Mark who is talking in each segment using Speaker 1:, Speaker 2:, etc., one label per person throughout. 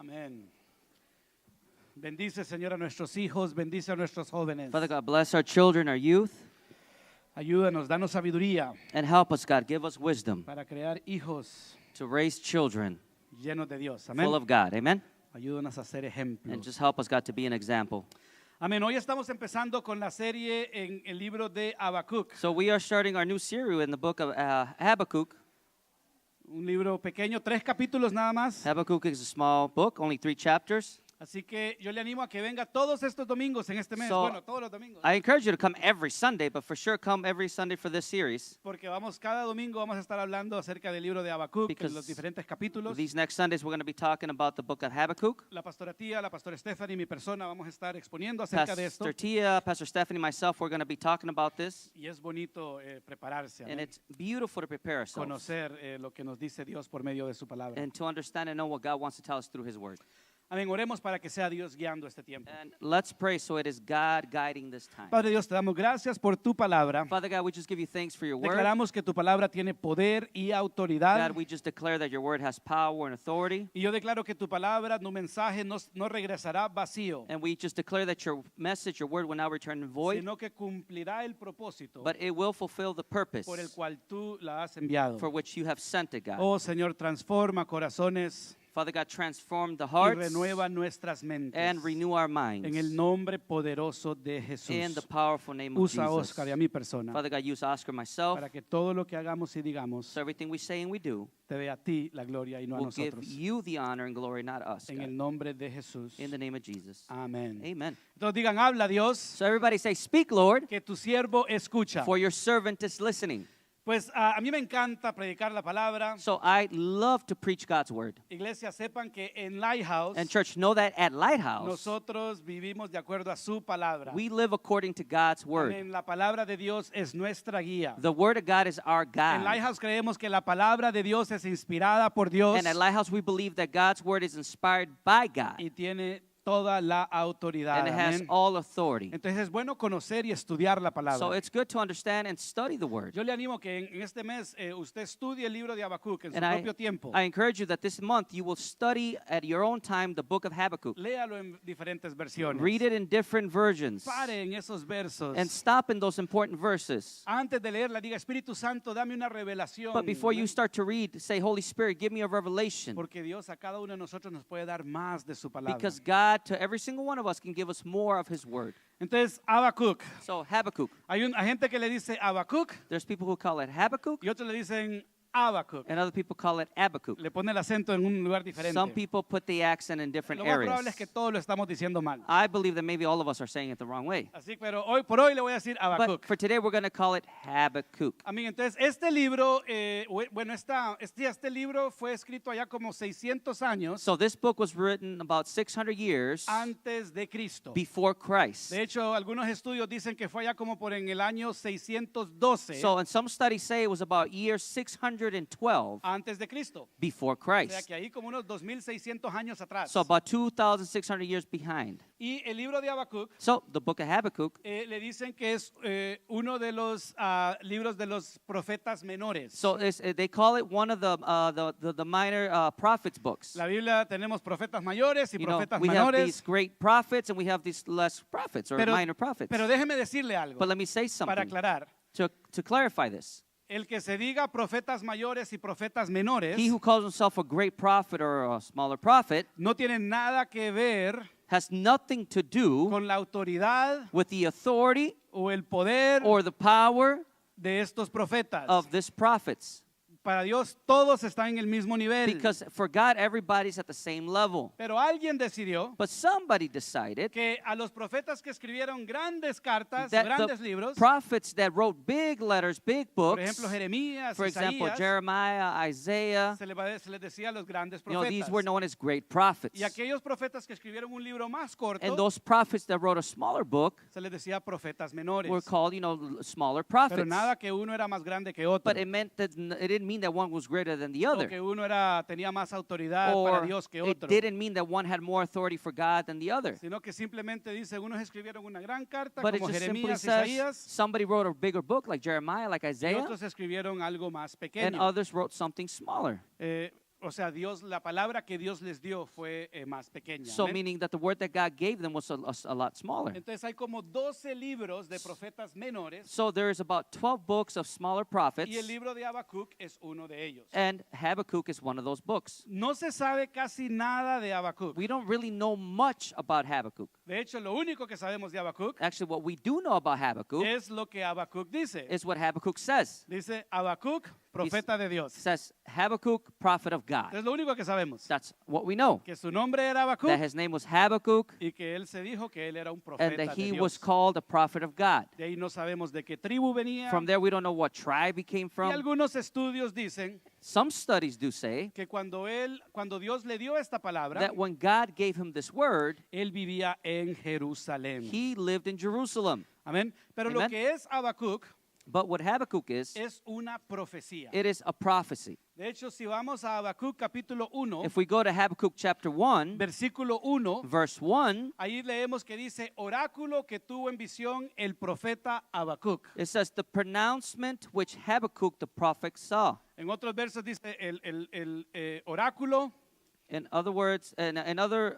Speaker 1: Amén. Bendice, Señor, a nuestros hijos, bendice a nuestros jóvenes.
Speaker 2: Father God, bless our children, our youth,
Speaker 1: Ayúdanos, danos sabiduría
Speaker 2: and help us, God. Give us wisdom
Speaker 1: para crear hijos
Speaker 2: to raise children
Speaker 1: llenos de Dios.
Speaker 2: full
Speaker 1: Amén.
Speaker 2: of God. Amen?
Speaker 1: Ayúdanos a ser
Speaker 2: And
Speaker 1: ejemplos.
Speaker 2: just help us, God, to be an example.
Speaker 1: Amén. Hoy estamos empezando con la serie en el libro de Habacuc.
Speaker 2: So we are starting our new series in the book of Habakkuk.
Speaker 1: Un libro pequeño, 3 capítulos nada más.
Speaker 2: Habakkuk is a small book, only 3 chapters.
Speaker 1: Así que yo le animo a que venga todos estos domingos en este mes.
Speaker 2: So,
Speaker 1: Bueno, todos los domingos.
Speaker 2: I encourage you to come every Sunday, but for sure come every Sunday for this series.
Speaker 1: Porque cada domingo vamos a estar hablando acerca del libro de Habacuc, en
Speaker 2: Because
Speaker 1: los diferentes capítulos.
Speaker 2: These next Sundays, we're going to be talking about the book of Habakkuk.
Speaker 1: La pastora Tía, la pastora Stephanie, mi persona, vamos a estar exponiendo acerca de esto.
Speaker 2: Pastor Tia, Pastor Stephanie, myself, we're going to be talking about this.
Speaker 1: Y es bonito prepararse,
Speaker 2: And
Speaker 1: amén.
Speaker 2: it's beautiful to prepare ourselves
Speaker 1: Conocer lo que nos dice Dios por medio de su palabra.
Speaker 2: and to understand and know what God wants to tell us through His Word.
Speaker 1: Amén, oremos para que sea Dios guiando este tiempo.
Speaker 2: And let's pray so it is God guiding this time.
Speaker 1: Padre Dios, te damos gracias por tu palabra.
Speaker 2: Father God, we just give you thanks for your Word.
Speaker 1: Declaramos que tu palabra tiene poder y autoridad.
Speaker 2: God, we just declare that your Word has power and authority.
Speaker 1: Y yo declaro que tu palabra, tu mensaje no regresará vacío,
Speaker 2: And we just declare that your message, your Word will not return void,
Speaker 1: sino que cumplirá el propósito
Speaker 2: but it will fulfill the purpose
Speaker 1: por el cual tú la has enviado.
Speaker 2: for which you have sent it, God.
Speaker 1: Oh Señor, transforma corazones
Speaker 2: Father God, transform the
Speaker 1: y
Speaker 2: hearts
Speaker 1: renueva nuestras mentes.
Speaker 2: and renew our minds
Speaker 1: En el nombre poderoso de
Speaker 2: in the
Speaker 1: Jesús.
Speaker 2: powerful name of
Speaker 1: Usa a
Speaker 2: Jesus.
Speaker 1: Oscar y a mi persona
Speaker 2: Father God, use Oscar, myself,
Speaker 1: para que todo lo que hagamos y digamos
Speaker 2: so everything we say and we do
Speaker 1: te dé a ti la gloria y no a
Speaker 2: will give
Speaker 1: nosotros.
Speaker 2: you the honor and glory, not us,
Speaker 1: En
Speaker 2: God.
Speaker 1: el nombre de Jesús.
Speaker 2: In the name of Jesus.
Speaker 1: Amén.
Speaker 2: Amen.
Speaker 1: Entonces digan, habla Dios,
Speaker 2: So everybody say, speak, Lord,
Speaker 1: que tu siervo escucha.
Speaker 2: for your servant is listening.
Speaker 1: Pues a mí me encanta predicar la palabra.
Speaker 2: So I love to preach God's word.
Speaker 1: Iglesia, sepan que en Lighthouse
Speaker 2: And church, know that at Lighthouse,
Speaker 1: nosotros vivimos de acuerdo a su palabra.
Speaker 2: we live according to God's word.
Speaker 1: Amén. La palabra de Dios es nuestra guía.
Speaker 2: The word of God is our
Speaker 1: En
Speaker 2: guide.
Speaker 1: Lighthouse creemos que la palabra de Dios es inspirada por Dios
Speaker 2: And at Lighthouse, we believe that God's word is inspired by God.
Speaker 1: y tiene toda la autoridad.
Speaker 2: And it has
Speaker 1: Amén.
Speaker 2: all authority.
Speaker 1: Entonces es bueno conocer y estudiar la palabra.
Speaker 2: So it's good to understand and study the word.
Speaker 1: Yo le animo que en este mes usted estudie el libro de Habacuc en su
Speaker 2: And
Speaker 1: propio tiempo.
Speaker 2: I encourage you that this month you will study at your own time the book of Habakkuk.
Speaker 1: Léalo en diferentes versiones.
Speaker 2: Read it in different versions.
Speaker 1: Pare en esos versos.
Speaker 2: And stop in those important verses.
Speaker 1: Antes de leerla, diga, Espíritu Santo, dame una revelación.
Speaker 2: But before you start to read, say, Holy Spirit, give me a revelation.
Speaker 1: Porque Dios a cada uno de nosotros nos puede dar más de su palabra.
Speaker 2: Because God, to every single one of us, can give us more of His word.
Speaker 1: Entonces, Habacuc.
Speaker 2: So Habakkuk.
Speaker 1: Hay gente que le dice Habacuc
Speaker 2: There's people who call it Habakkuk,
Speaker 1: y otros le dicen Habacuc.
Speaker 2: and other people call it Habakkuk.
Speaker 1: Le pone el acento en un lugar diferente.
Speaker 2: Some people put the accent in different
Speaker 1: Lo más probable
Speaker 2: areas.
Speaker 1: es que todos lo estamos diciendo mal.
Speaker 2: I believe that maybe all of us are saying it the wrong way.
Speaker 1: Así, pero por hoy le voy a decir
Speaker 2: But
Speaker 1: Habacuc.
Speaker 2: for today, we're going to call it Habakkuk.
Speaker 1: Amén. Entonces, este libro, bueno, este libro fue escrito allá como 600 años
Speaker 2: So this book was written about 600 years
Speaker 1: antes de Cristo.
Speaker 2: before Christ.
Speaker 1: De hecho, algunos estudios dicen que fue allá como por en el año 612
Speaker 2: So and some studies say it was about year 612
Speaker 1: antes de Cristo.
Speaker 2: before
Speaker 1: O sea
Speaker 2: Christ.
Speaker 1: que ahí como unos 2600 años atrás.
Speaker 2: So about 2,600 years behind.
Speaker 1: Y el libro de Habacuc
Speaker 2: So the book of Habakkuk,
Speaker 1: le dicen que es uno de los libros de los profetas menores.
Speaker 2: so they call it one of the minor prophets books.
Speaker 1: La Biblia tenemos profetas mayores y
Speaker 2: You know,
Speaker 1: profetas
Speaker 2: we have
Speaker 1: menores.
Speaker 2: these great prophets and we have these less prophets or minor prophets.
Speaker 1: Pero déjeme decirle algo
Speaker 2: But let me say
Speaker 1: para
Speaker 2: something
Speaker 1: aclarar.
Speaker 2: to clarify this.
Speaker 1: El que se diga profetas mayores y profetas menores
Speaker 2: He who calls himself a great prophet or a smaller prophet
Speaker 1: no tiene nada que ver
Speaker 2: has nothing to do
Speaker 1: con la autoridad
Speaker 2: with the authority
Speaker 1: o el poder
Speaker 2: or the power
Speaker 1: de estos profetas.
Speaker 2: of these prophets.
Speaker 1: Para Dios todos están en el mismo nivel.
Speaker 2: Because for God, everybody's at the same level.
Speaker 1: Pero alguien decidió
Speaker 2: But somebody decided
Speaker 1: que a los profetas que escribieron grandes cartas,
Speaker 2: that
Speaker 1: grandes
Speaker 2: the
Speaker 1: libros,
Speaker 2: prophets that wrote big letters, big
Speaker 1: por
Speaker 2: books,
Speaker 1: ejemplo Jeremías,
Speaker 2: for example,
Speaker 1: Isaías,
Speaker 2: Jeremiah, Isaiah,
Speaker 1: se les decía los grandes
Speaker 2: you know, these
Speaker 1: profetas.
Speaker 2: were known as great prophets.
Speaker 1: Y aquellos profetas que escribieron un libro más corto,
Speaker 2: And those prophets that wrote a smaller book
Speaker 1: se les decía profetas menores.
Speaker 2: were called, smaller
Speaker 1: Pero
Speaker 2: prophets.
Speaker 1: nada que uno era más grande que otro.
Speaker 2: But it meant that it didn't mean that one was greater than the
Speaker 1: O
Speaker 2: other.
Speaker 1: que uno tenía más autoridad
Speaker 2: Or
Speaker 1: para Dios que
Speaker 2: it
Speaker 1: otro.
Speaker 2: didn't mean that one had more authority for God than the other.
Speaker 1: Sino que simplemente dice, unos escribieron una gran carta
Speaker 2: But it
Speaker 1: como
Speaker 2: just simply
Speaker 1: Jeremías,
Speaker 2: says
Speaker 1: Isaías,
Speaker 2: somebody wrote a bigger book like Jeremiah, like
Speaker 1: y
Speaker 2: Isaiah,
Speaker 1: otros escribieron algo más
Speaker 2: and
Speaker 1: pequeño.
Speaker 2: others wrote something smaller.
Speaker 1: o sea, la palabra que Dios les dio fue más pequeña.
Speaker 2: So
Speaker 1: Amén.
Speaker 2: meaning that the word that God gave them was a lot smaller.
Speaker 1: Entonces hay como 12 libros de profetas menores
Speaker 2: So there's about 12 books of smaller prophets,
Speaker 1: y el libro de Habacuc es uno de ellos.
Speaker 2: and Habakkuk is one of those books.
Speaker 1: No se sabe casi nada de Habacuc.
Speaker 2: We don't really know much about Habakkuk.
Speaker 1: De hecho, lo único que sabemos de Habacuc
Speaker 2: Actually, what we do know about Habakkuk
Speaker 1: es lo que Habacuc dice.
Speaker 2: is what Habakkuk says.
Speaker 1: Dice Habacuc, profeta de Dios.
Speaker 2: It says Habakkuk, prophet of God.
Speaker 1: Es lo único que sabemos.
Speaker 2: That's what we know.
Speaker 1: Que su nombre era
Speaker 2: That
Speaker 1: Habacuc
Speaker 2: his name was Habakkuk,
Speaker 1: y que él se dijo que él era un
Speaker 2: and
Speaker 1: profeta
Speaker 2: that
Speaker 1: de
Speaker 2: he
Speaker 1: Dios.
Speaker 2: was called a prophet of God.
Speaker 1: De ahí no sabemos de qué tribu venía.
Speaker 2: From there, we don't know what tribe he came
Speaker 1: Y
Speaker 2: from.
Speaker 1: algunos estudios dicen
Speaker 2: Some studies do say
Speaker 1: que cuando Dios le dio esta palabra,
Speaker 2: that when God gave him this word,
Speaker 1: él vivía en Jerusalén.
Speaker 2: he lived in Jerusalem.
Speaker 1: Amén. Pero lo
Speaker 2: Amen.
Speaker 1: que es Habacuc
Speaker 2: But what Habakkuk is
Speaker 1: una profecía.
Speaker 2: it is a prophecy.
Speaker 1: De hecho, si vamos a Habacuc capítulo 1,
Speaker 2: If we go to Habakkuk chapter 1,
Speaker 1: versículo 1,
Speaker 2: verse 1,
Speaker 1: ahí leemos que dice, oráculo que tuvo en visión el profeta Habacuc.
Speaker 2: it says, the pronouncement which Habakkuk the prophet saw.
Speaker 1: En otros versos dice oráculo,
Speaker 2: In other words, in other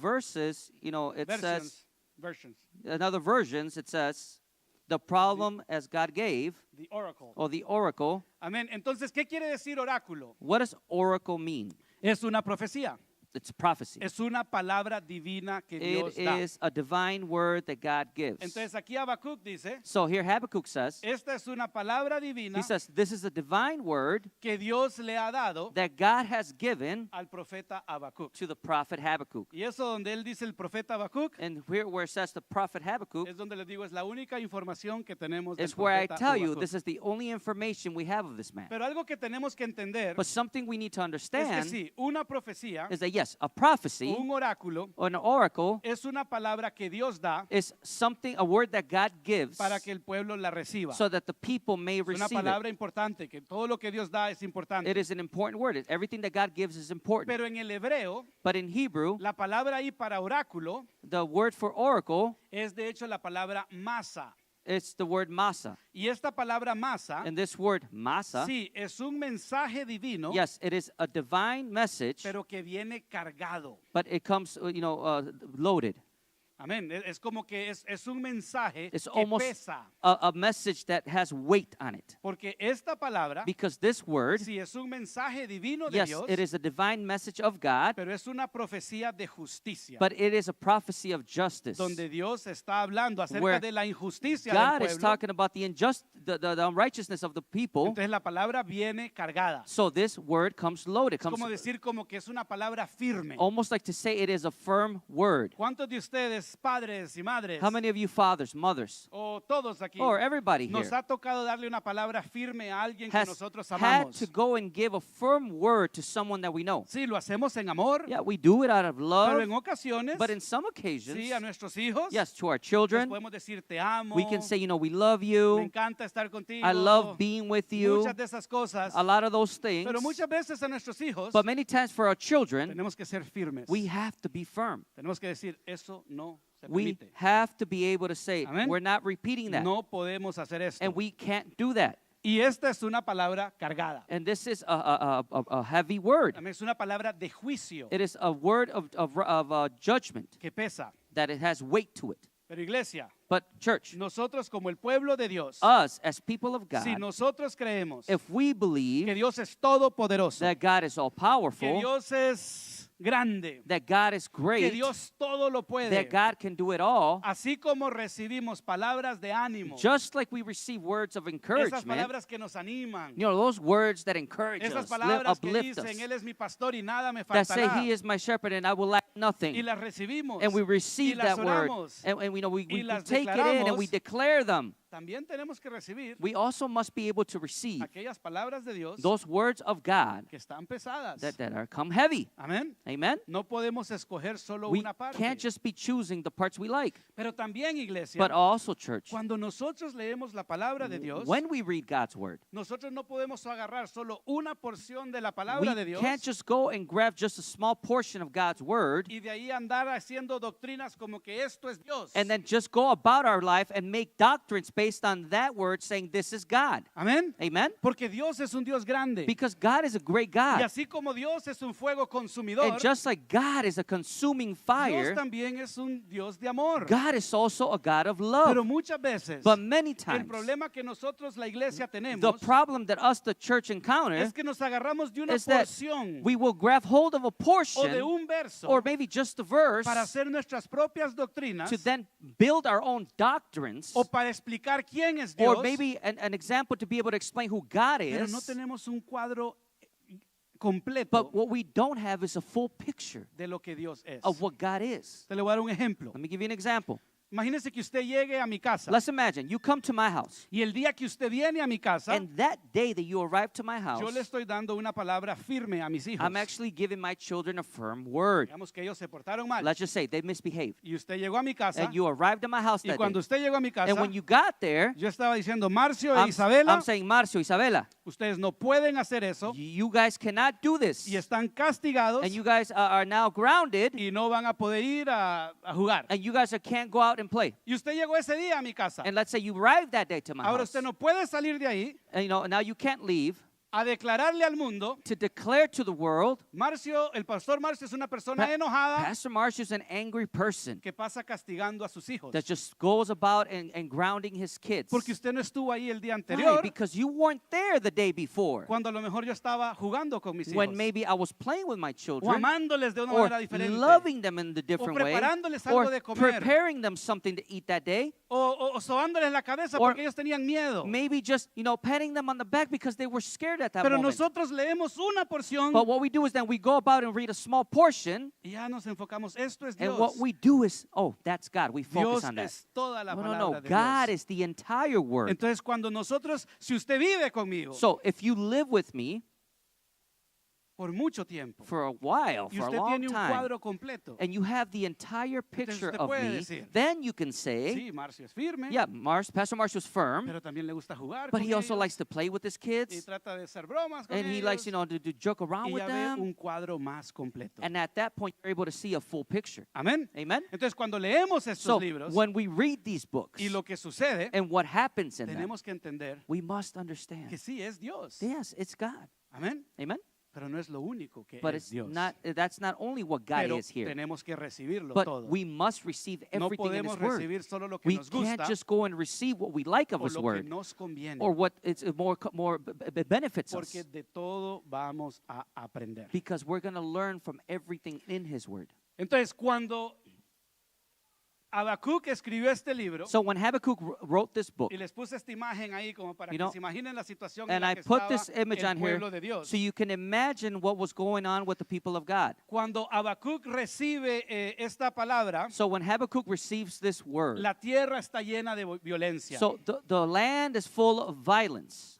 Speaker 2: verses, you know, it says,
Speaker 1: versions,
Speaker 2: in other versions, it says, the problem as God gave,
Speaker 1: the oracle.
Speaker 2: or the oracle.
Speaker 1: Amén. Entonces, ¿qué quiere decir oráculo?
Speaker 2: What does oracle mean?
Speaker 1: Es una profecía.
Speaker 2: It's prophecy.
Speaker 1: Es una palabra divina que Dios
Speaker 2: It
Speaker 1: da.
Speaker 2: is a divine word that God gives.
Speaker 1: Entonces, aquí Habacuc dice,
Speaker 2: So here Habakkuk says,
Speaker 1: esta es una palabra divina
Speaker 2: he says, this is a divine word
Speaker 1: que Dios le ha dado
Speaker 2: that God has given
Speaker 1: al profeta Habacuc.
Speaker 2: to the prophet Habakkuk.
Speaker 1: Y eso donde él dice el profeta Habacuc
Speaker 2: And here where it says the prophet Habakkuk,
Speaker 1: es donde les digo, es la única información que tenemos del
Speaker 2: is where I
Speaker 1: profeta
Speaker 2: tell you
Speaker 1: Habacuc.
Speaker 2: this is the only information we have of this man.
Speaker 1: Pero algo que tenemos que entender
Speaker 2: But something we need to
Speaker 1: es que
Speaker 2: understand
Speaker 1: sí, una profecía,
Speaker 2: is that yes, a prophecy
Speaker 1: un oráculo,
Speaker 2: or an oracle
Speaker 1: es una palabra que Dios da
Speaker 2: is something, a word that God gives
Speaker 1: para que el pueblo la reciba.
Speaker 2: so that the people may
Speaker 1: Es una
Speaker 2: receive it.
Speaker 1: palabra importante, que todo lo que Dios da es importante.
Speaker 2: It is an important word. Everything that God gives is important.
Speaker 1: Pero en el hebreo,
Speaker 2: But in Hebrew,
Speaker 1: la palabra ahí para oráculo
Speaker 2: the word for oracle,
Speaker 1: es de hecho la palabra masa.
Speaker 2: it's the word masa.
Speaker 1: Y esta palabra masa,
Speaker 2: And this word masa,
Speaker 1: sí, es un mensaje divino,
Speaker 2: yes, it is a divine message,
Speaker 1: pero que viene cargado.
Speaker 2: but it comes, loaded.
Speaker 1: Amén. Es como que es un mensaje
Speaker 2: It's
Speaker 1: que
Speaker 2: almost
Speaker 1: pesa.
Speaker 2: a message that has weight on it.
Speaker 1: Porque esta palabra,
Speaker 2: Because this word,
Speaker 1: sí, es un mensaje divino de
Speaker 2: yes,
Speaker 1: Dios,
Speaker 2: it is a divine message of God,
Speaker 1: pero es una profecía de justicia.
Speaker 2: but it is a prophecy of justice.
Speaker 1: Donde Dios está hablando acerca
Speaker 2: Where
Speaker 1: de la injusticia
Speaker 2: God
Speaker 1: del
Speaker 2: is
Speaker 1: pueblo.
Speaker 2: talking about the unrighteousness of the people.
Speaker 1: Entonces la palabra viene cargada.
Speaker 2: So this word comes loaded,
Speaker 1: Es como
Speaker 2: comes
Speaker 1: decir como que es una palabra firme.
Speaker 2: almost like to say it is a firm word.
Speaker 1: ¿Cuántos de ustedes, padres y madres,
Speaker 2: How many of you fathers, mothers,
Speaker 1: o todos aquí,
Speaker 2: or everybody
Speaker 1: nos
Speaker 2: here
Speaker 1: ha tocado darle una palabra firme a alguien que
Speaker 2: has
Speaker 1: nosotros
Speaker 2: had
Speaker 1: amamos?
Speaker 2: to go and give a firm word to someone that we know?
Speaker 1: Sí, lo hacemos en amor,
Speaker 2: Yeah, we do it out of
Speaker 1: pero
Speaker 2: love,
Speaker 1: en ocasiones,
Speaker 2: but in some occasions,
Speaker 1: sí, a nuestros hijos,
Speaker 2: yes, to our
Speaker 1: les
Speaker 2: children,
Speaker 1: podemos decir te amo,
Speaker 2: we can say, we love
Speaker 1: me
Speaker 2: you,
Speaker 1: encanta estar contigo,
Speaker 2: I love being with you,
Speaker 1: muchas de esas cosas,
Speaker 2: a lot of those things.
Speaker 1: pero muchas veces a nuestros hijos
Speaker 2: But many times for our children,
Speaker 1: tenemos que ser firmes.
Speaker 2: we have to be firm.
Speaker 1: Tenemos que decir, eso no se
Speaker 2: We
Speaker 1: permite.
Speaker 2: have to be able to say,
Speaker 1: Amén.
Speaker 2: we're not repeating that.
Speaker 1: No podemos hacer esto.
Speaker 2: And we can't do that.
Speaker 1: Y esta es una palabra cargada.
Speaker 2: And this is a heavy word.
Speaker 1: Amén. Es una palabra de juicio
Speaker 2: It is a word of judgment,
Speaker 1: que pesa.
Speaker 2: that it has weight to it.
Speaker 1: Pero iglesia,
Speaker 2: But church,
Speaker 1: nosotros como el pueblo de Dios,
Speaker 2: us as people of
Speaker 1: si
Speaker 2: God,
Speaker 1: nosotros creemos
Speaker 2: if we
Speaker 1: que
Speaker 2: believe
Speaker 1: Dios es todopoderoso,
Speaker 2: that God is all
Speaker 1: que
Speaker 2: powerful,
Speaker 1: Dios es grande,
Speaker 2: that God is
Speaker 1: que
Speaker 2: great,
Speaker 1: Dios todo lo puede,
Speaker 2: that God can do it all,
Speaker 1: así como recibimos palabras de ánimo,
Speaker 2: just like we receive words of
Speaker 1: esas
Speaker 2: encouragement,
Speaker 1: palabras que nos animan,
Speaker 2: those words that encourage
Speaker 1: esas
Speaker 2: us,
Speaker 1: palabras que
Speaker 2: uplift
Speaker 1: dicen,
Speaker 2: us,
Speaker 1: Él es mi pastor y nada me
Speaker 2: that say
Speaker 1: faltará,
Speaker 2: He is my shepherd and I will lack
Speaker 1: y
Speaker 2: nothing.
Speaker 1: las recibimos,
Speaker 2: And we
Speaker 1: y
Speaker 2: receive
Speaker 1: las
Speaker 2: that word,
Speaker 1: oramos,
Speaker 2: and we
Speaker 1: y las
Speaker 2: take it in and we
Speaker 1: declaramos.
Speaker 2: declare them.
Speaker 1: También tenemos que recibir
Speaker 2: We also must be able to receive
Speaker 1: aquellas palabras de Dios
Speaker 2: those words of God
Speaker 1: que están pesadas.
Speaker 2: that are come heavy.
Speaker 1: Amén.
Speaker 2: Amen?
Speaker 1: No podemos escoger solo
Speaker 2: We
Speaker 1: una parte.
Speaker 2: can't just be choosing the parts we like,
Speaker 1: Pero también, iglesia,
Speaker 2: but also, church,
Speaker 1: cuando nosotros leemos la palabra de Dios,
Speaker 2: when we read God's word,
Speaker 1: nosotros no podemos agarrar solo una porción de la
Speaker 2: we
Speaker 1: palabra de Dios
Speaker 2: can't just go and grab just a small portion of God's word
Speaker 1: y de ahí andar haciendo doctrinas como que esto es Dios.
Speaker 2: and then just go about our life and make doctrines based on that word saying this is God.
Speaker 1: Amén.
Speaker 2: Amen?
Speaker 1: Porque Dios es un Dios grande.
Speaker 2: Because God is a great
Speaker 1: Y
Speaker 2: God.
Speaker 1: así como Dios es un fuego consumidor,
Speaker 2: And just like God is a consuming
Speaker 1: Dios
Speaker 2: fire,
Speaker 1: también es un Dios de amor.
Speaker 2: God is also a God of
Speaker 1: Pero
Speaker 2: love.
Speaker 1: muchas veces
Speaker 2: But many
Speaker 1: el
Speaker 2: times,
Speaker 1: problema que nosotros la iglesia
Speaker 2: the
Speaker 1: tenemos
Speaker 2: problem that us, the church, encounter
Speaker 1: es que nos agarramos de una
Speaker 2: is that
Speaker 1: porción
Speaker 2: we will grab hold of a
Speaker 1: o de
Speaker 2: portion
Speaker 1: un verso
Speaker 2: or maybe just a verse
Speaker 1: para hacer nuestras propias doctrinas
Speaker 2: to then build our own doctrines,
Speaker 1: o para explicar quién es Dios,
Speaker 2: or maybe an example to be able to explain who God
Speaker 1: pero no
Speaker 2: is.
Speaker 1: tenemos un cuadro completo
Speaker 2: But what we don't have is a full picture
Speaker 1: de lo que Dios es.
Speaker 2: of what God is.
Speaker 1: Te le voy a dar un ejemplo.
Speaker 2: Let me give you an example.
Speaker 1: Imagínese que usted llegue a mi casa
Speaker 2: Let's imagine you come to my house,
Speaker 1: y el día que usted viene a mi casa,
Speaker 2: and that day that you arrive to my house,
Speaker 1: yo le estoy dando una palabra firme a mis hijos.
Speaker 2: I'm actually giving my children a firm word.
Speaker 1: Digamos que ellos se portaron mal
Speaker 2: Let's just say they misbehaved.
Speaker 1: y usted llegó a mi casa
Speaker 2: And you arrived at my house
Speaker 1: y
Speaker 2: that
Speaker 1: cuando
Speaker 2: day.
Speaker 1: usted llegó a mi casa,
Speaker 2: And when you got there,
Speaker 1: yo estaba diciendo, Marcio e
Speaker 2: I'm
Speaker 1: Isabela,
Speaker 2: saying, Marcio, Isabela,
Speaker 1: ustedes no pueden hacer eso
Speaker 2: you guys cannot do this.
Speaker 1: y están castigados
Speaker 2: And you guys are now grounded,
Speaker 1: y no van a poder ir a jugar.
Speaker 2: and you guys can't go out and play.
Speaker 1: Y usted llegó ese día a mi casa.
Speaker 2: And let's say you arrived that day to my
Speaker 1: Ahora
Speaker 2: house.
Speaker 1: usted no puede salir de ahí
Speaker 2: And now you can't leave
Speaker 1: a declararle al mundo,
Speaker 2: to declare to the world,
Speaker 1: Marcio, el pastor Marcio es una persona
Speaker 2: Pa-
Speaker 1: enojada
Speaker 2: Pastor Marcio's an angry person
Speaker 1: que pasa castigando a sus hijos.
Speaker 2: that just goes about and grounding his kids.
Speaker 1: Porque usted no estuvo ahí el día
Speaker 2: Why?
Speaker 1: anterior
Speaker 2: Because you weren't there the day before,
Speaker 1: cuando a lo mejor yo estaba jugando con mis hijos
Speaker 2: when maybe I was playing with my
Speaker 1: o
Speaker 2: children,
Speaker 1: amándoles de una
Speaker 2: or
Speaker 1: manera diferente
Speaker 2: loving them in the different way,
Speaker 1: preparándoles algo
Speaker 2: or
Speaker 1: de comer.
Speaker 2: preparing them something to eat that day,
Speaker 1: o sobándoles la cabeza
Speaker 2: Or
Speaker 1: porque ellos tenían miedo.
Speaker 2: maybe just, patting them on the back because they were scared at that
Speaker 1: Pero
Speaker 2: moment.
Speaker 1: nosotros leemos una porción
Speaker 2: But what we do is then we go about and read a small portion,
Speaker 1: y ya nos enfocamos. Esto es
Speaker 2: and
Speaker 1: Dios.
Speaker 2: what we do is, that's God. We focus
Speaker 1: Dios
Speaker 2: on that.
Speaker 1: es toda la
Speaker 2: No,
Speaker 1: palabra de
Speaker 2: God
Speaker 1: Dios.
Speaker 2: is the entire word.
Speaker 1: Entonces cuando nosotros, si usted vive conmigo
Speaker 2: So if you live with me
Speaker 1: por mucho tiempo
Speaker 2: for a while,
Speaker 1: y
Speaker 2: for a
Speaker 1: usted
Speaker 2: long
Speaker 1: tiene un
Speaker 2: time,
Speaker 1: cuadro completo,
Speaker 2: and you have the entire picture
Speaker 1: usted
Speaker 2: of
Speaker 1: puede
Speaker 2: me,
Speaker 1: decir,
Speaker 2: then you can say,
Speaker 1: sí, Marcio es firme,
Speaker 2: yeah, Pastor Marcio's firm,
Speaker 1: pero también le gusta jugar
Speaker 2: but
Speaker 1: con
Speaker 2: he also
Speaker 1: ellos
Speaker 2: likes to play with his
Speaker 1: y
Speaker 2: kids,
Speaker 1: trata de hacer bromas con
Speaker 2: and he
Speaker 1: ellos
Speaker 2: likes, to joke around
Speaker 1: y
Speaker 2: with
Speaker 1: ya ve
Speaker 2: them.
Speaker 1: un cuadro más completo.
Speaker 2: And at that point, you're able to see a full picture.
Speaker 1: Amén.
Speaker 2: Amen?
Speaker 1: Entonces cuando leemos estos
Speaker 2: So
Speaker 1: libros
Speaker 2: when we read these books
Speaker 1: y lo que sucede,
Speaker 2: and what happens in them,
Speaker 1: tenemos que entender
Speaker 2: we must understand.
Speaker 1: que sí es Dios.
Speaker 2: Yes, it's God.
Speaker 1: Amén.
Speaker 2: Amen?
Speaker 1: Pero no es lo único que
Speaker 2: But
Speaker 1: es
Speaker 2: it's
Speaker 1: Dios.
Speaker 2: that's not only what God
Speaker 1: Pero
Speaker 2: is here,
Speaker 1: tenemos que recibirlo
Speaker 2: but
Speaker 1: todo.
Speaker 2: we must receive
Speaker 1: No
Speaker 2: everything in
Speaker 1: podemos
Speaker 2: His Word.
Speaker 1: recibir solo lo que
Speaker 2: We
Speaker 1: nos
Speaker 2: can't
Speaker 1: gusta
Speaker 2: just go and receive what we like of
Speaker 1: o
Speaker 2: His
Speaker 1: lo que
Speaker 2: Word
Speaker 1: nos conviene,
Speaker 2: or what it's more benefits
Speaker 1: porque
Speaker 2: us,
Speaker 1: de todo vamos a aprender.
Speaker 2: because we're going to learn from everything in His Word.
Speaker 1: Entonces, cuando Habacuc escribió este libro,
Speaker 2: So when Habakkuk wrote this book,
Speaker 1: y les puse esta imagen ahí como para
Speaker 2: You
Speaker 1: que
Speaker 2: know,
Speaker 1: se imaginen la situación en
Speaker 2: and
Speaker 1: la
Speaker 2: I
Speaker 1: que
Speaker 2: put
Speaker 1: estaba
Speaker 2: this image
Speaker 1: el
Speaker 2: on here
Speaker 1: pueblo de Dios.
Speaker 2: so you can imagine what was going on with the people of God.
Speaker 1: Cuando Habacuc recibe esta palabra,
Speaker 2: So when Habakkuk receives this word,
Speaker 1: la tierra está llena de violencia.
Speaker 2: so the land is full of violence.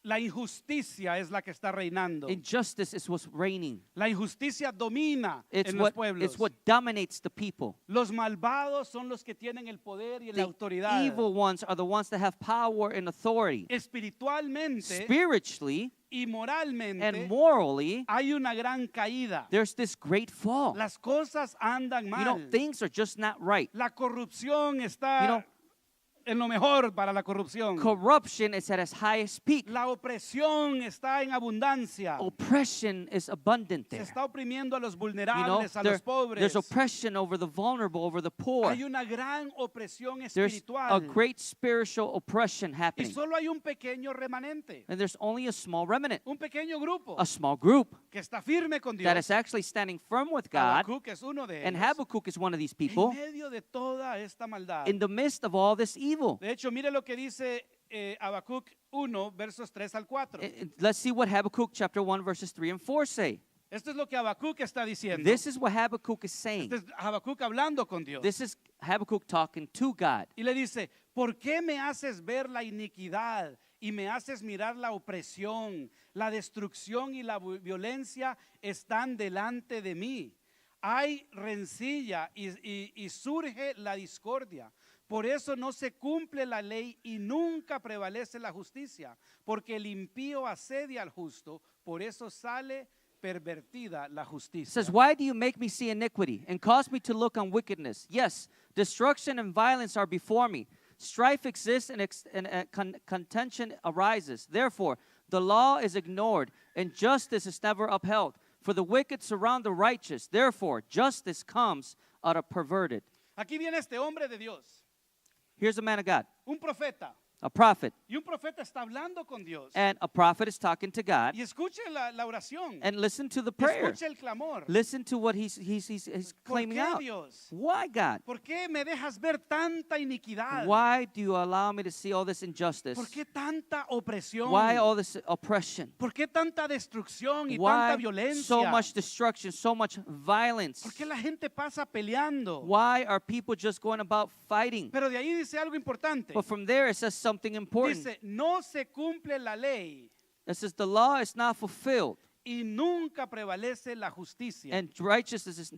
Speaker 1: La injusticia es la que está reinando.
Speaker 2: Injustice is what's reigning.
Speaker 1: La injusticia domina
Speaker 2: It's
Speaker 1: en los
Speaker 2: what,
Speaker 1: pueblos.
Speaker 2: it's what dominates the people.
Speaker 1: Los malvados son los que tienen el poder y la
Speaker 2: The
Speaker 1: autoridad.
Speaker 2: evil ones are the ones that have power and authority.
Speaker 1: Espiritualmente
Speaker 2: Spiritually
Speaker 1: y moralmente
Speaker 2: and morally,
Speaker 1: hay una gran caída.
Speaker 2: there's this great fall.
Speaker 1: Las cosas andan mal.
Speaker 2: Things are just not right.
Speaker 1: La corrupción está
Speaker 2: You know,
Speaker 1: en lo mejor para la corrupción.
Speaker 2: Corruption is at its highest peak.
Speaker 1: La opresión está en abundancia.
Speaker 2: Oppression is abundant
Speaker 1: Se
Speaker 2: there.
Speaker 1: está oprimiendo a los
Speaker 2: You know,
Speaker 1: vulnerables, a los pobres.
Speaker 2: there's oppression over the vulnerable, over the poor.
Speaker 1: Hay una gran opresión
Speaker 2: There's a
Speaker 1: espiritual.
Speaker 2: great spiritual oppression
Speaker 1: Y
Speaker 2: happening.
Speaker 1: solo hay un pequeño remanente,
Speaker 2: And there's only a small remnant,
Speaker 1: un pequeño grupo
Speaker 2: a small group
Speaker 1: que está firme con Dios.
Speaker 2: that is actually standing firm with God.
Speaker 1: Habacuc es uno de
Speaker 2: And
Speaker 1: ellos.
Speaker 2: Habakkuk is one of these
Speaker 1: En
Speaker 2: people
Speaker 1: medio de toda esta maldad.
Speaker 2: in the midst of all this evil.
Speaker 1: De hecho, mire lo que dice Habacuc 1, versos 3 al 4.
Speaker 2: Let's see what Habakkuk chapter 1 verses 3 and 4 say.
Speaker 1: Esto es lo que Habacuc está diciendo.
Speaker 2: This is what Habakkuk is saying.
Speaker 1: Este es Habacuc hablando con Dios.
Speaker 2: This is Habakkuk talking to God.
Speaker 1: Y le dice, ¿por qué me haces ver la iniquidad y me haces mirar la opresión? La destrucción y la violencia están delante de mí. Hay rencilla y surge la discordia. Por eso no se cumple la ley y nunca prevalece la justicia, porque el impío asedia al justo, por eso sale pervertida la
Speaker 2: It
Speaker 1: justicia.
Speaker 2: says, why do you make me see iniquity and cause me to look on wickedness? Yes, destruction and violence are before me. Strife exists and contention arises. Therefore, the law is ignored and justice is never upheld. For the wicked surround the righteous. Therefore, justice comes out of perverted.
Speaker 1: Aquí viene este hombre de Dios,
Speaker 2: Here's a man of God,
Speaker 1: un profeta.
Speaker 2: a prophet.
Speaker 1: Y un profeta está hablando con Dios.
Speaker 2: And a prophet is talking to God.
Speaker 1: Y escuche la oración.
Speaker 2: And listen to the prayer.
Speaker 1: Escuche el clamor.
Speaker 2: Listen to what he's
Speaker 1: ¿Por
Speaker 2: claiming
Speaker 1: qué,
Speaker 2: out.
Speaker 1: Dios?
Speaker 2: Why, God?
Speaker 1: ¿Por qué me dejas ver tanta iniquidad?
Speaker 2: Why do you allow me to see all this injustice?
Speaker 1: ¿Por qué tanta opresión?
Speaker 2: Why all this oppression?
Speaker 1: ¿Por qué tanta destrucción y
Speaker 2: Why
Speaker 1: tanta violencia?
Speaker 2: so much destruction, so much violence?
Speaker 1: ¿Por qué la gente pasa peleando?
Speaker 2: Why are people just going about fighting?
Speaker 1: Pero de ahí dice algo importante.
Speaker 2: But from there it says something important.
Speaker 1: Dice, no se cumple la ley
Speaker 2: It says the law is not fulfilled
Speaker 1: y nunca prevalece la justicia.
Speaker 2: and righteousness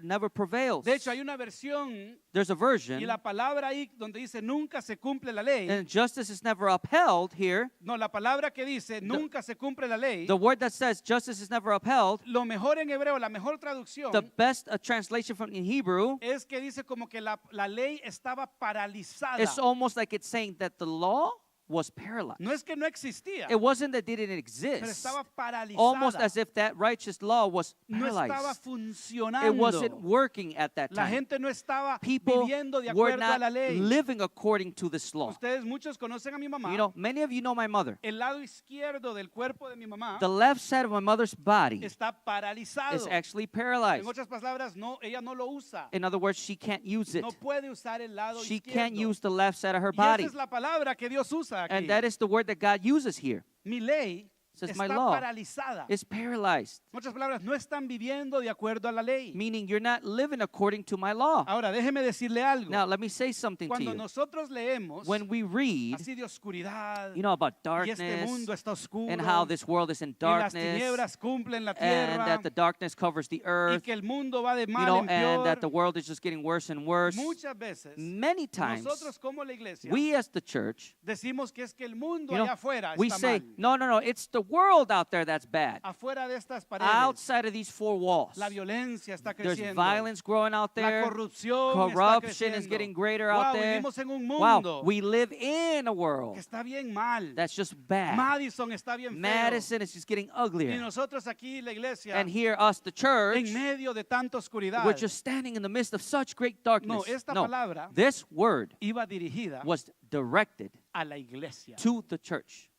Speaker 2: never prevails.
Speaker 1: De hecho, hay una versión
Speaker 2: There's a
Speaker 1: y
Speaker 2: version,
Speaker 1: la palabra ahí donde dice nunca se cumple la ley.
Speaker 2: and justice is never upheld here.
Speaker 1: No, la palabra que dice nunca se cumple la ley.
Speaker 2: The word that says justice is never upheld,
Speaker 1: Lo mejor en hebreo, la mejor traducción
Speaker 2: the best translation from in Hebrew,
Speaker 1: es que dice como que la ley estaba paralizada.
Speaker 2: it's almost like it's saying that the law was paralyzed.
Speaker 1: No es que no existía,
Speaker 2: It wasn't that it didn't
Speaker 1: pero
Speaker 2: exist.
Speaker 1: estaba paralizada.
Speaker 2: Almost as if that righteous law was
Speaker 1: No estaba
Speaker 2: paralyzed.
Speaker 1: funcionando.
Speaker 2: It wasn't working at that
Speaker 1: La
Speaker 2: time.
Speaker 1: gente no estaba
Speaker 2: People
Speaker 1: viviendo de
Speaker 2: were
Speaker 1: acuerdo a la
Speaker 2: not
Speaker 1: ley.
Speaker 2: living according to this law.
Speaker 1: Ustedes muchos conocen a mi mamá.
Speaker 2: You know, many of you know my mother.
Speaker 1: El lado izquierdo del cuerpo de mi mamá
Speaker 2: The left side of my mother's body
Speaker 1: está paralizado.
Speaker 2: is actually
Speaker 1: En
Speaker 2: paralyzed.
Speaker 1: otras palabras, no, ella no lo usa.
Speaker 2: In other words, she can't use it.
Speaker 1: No puede usar el lado
Speaker 2: She
Speaker 1: izquierdo.
Speaker 2: can't use the left side of her
Speaker 1: Y esa
Speaker 2: body.
Speaker 1: es la palabra que Dios usa aquí.
Speaker 2: And that is the word that God uses here.
Speaker 1: Mi ley
Speaker 2: Says
Speaker 1: está
Speaker 2: my law
Speaker 1: paralizada.
Speaker 2: is paralyzed,
Speaker 1: En otras palabras, no están viviendo de acuerdo a la ley.
Speaker 2: meaning you're not living according to my law.
Speaker 1: Ahora, déjeme decirle algo.
Speaker 2: Now, let me say something to
Speaker 1: Cuando
Speaker 2: you.
Speaker 1: nosotros leemos
Speaker 2: When we read,
Speaker 1: así de oscuridad
Speaker 2: you know, about
Speaker 1: y este
Speaker 2: darkness
Speaker 1: mundo está oscuro
Speaker 2: and how this world is in
Speaker 1: y las
Speaker 2: darkness
Speaker 1: tinieblas cumplen la
Speaker 2: and
Speaker 1: tierra
Speaker 2: that the darkness covers the
Speaker 1: y
Speaker 2: earth,
Speaker 1: que el mundo va de
Speaker 2: you
Speaker 1: mal
Speaker 2: know,
Speaker 1: en
Speaker 2: and that the
Speaker 1: peor,
Speaker 2: world is just getting worse and worse.
Speaker 1: muchas veces
Speaker 2: Many times,
Speaker 1: nosotros como la iglesia
Speaker 2: we as the church,
Speaker 1: decimos que es que el mundo
Speaker 2: you know,
Speaker 1: allá afuera
Speaker 2: we
Speaker 1: está
Speaker 2: say,
Speaker 1: mal.
Speaker 2: no, it's the world out there that's bad.
Speaker 1: Afuera de estas paredes,
Speaker 2: Outside of these four walls,
Speaker 1: la violencia está
Speaker 2: there's
Speaker 1: creciendo.
Speaker 2: violence growing out
Speaker 1: La
Speaker 2: there.
Speaker 1: corrupción
Speaker 2: Corruption
Speaker 1: está
Speaker 2: is
Speaker 1: creciendo.
Speaker 2: getting greater
Speaker 1: Wow,
Speaker 2: out there.
Speaker 1: vivimos en un
Speaker 2: Wow,
Speaker 1: mundo
Speaker 2: we live in a
Speaker 1: que
Speaker 2: world
Speaker 1: está bien mal.
Speaker 2: that's just bad.
Speaker 1: Madison está bien feo.
Speaker 2: Madison is just getting
Speaker 1: Y
Speaker 2: uglier.
Speaker 1: nosotros aquí, la iglesia,
Speaker 2: And here, us, the church,
Speaker 1: en medio de tanta oscuridad,
Speaker 2: we're just standing in the midst of such great darkness.
Speaker 1: No, esta palabra
Speaker 2: This word
Speaker 1: iba dirigida
Speaker 2: was directed
Speaker 1: a la iglesia.
Speaker 2: to the church.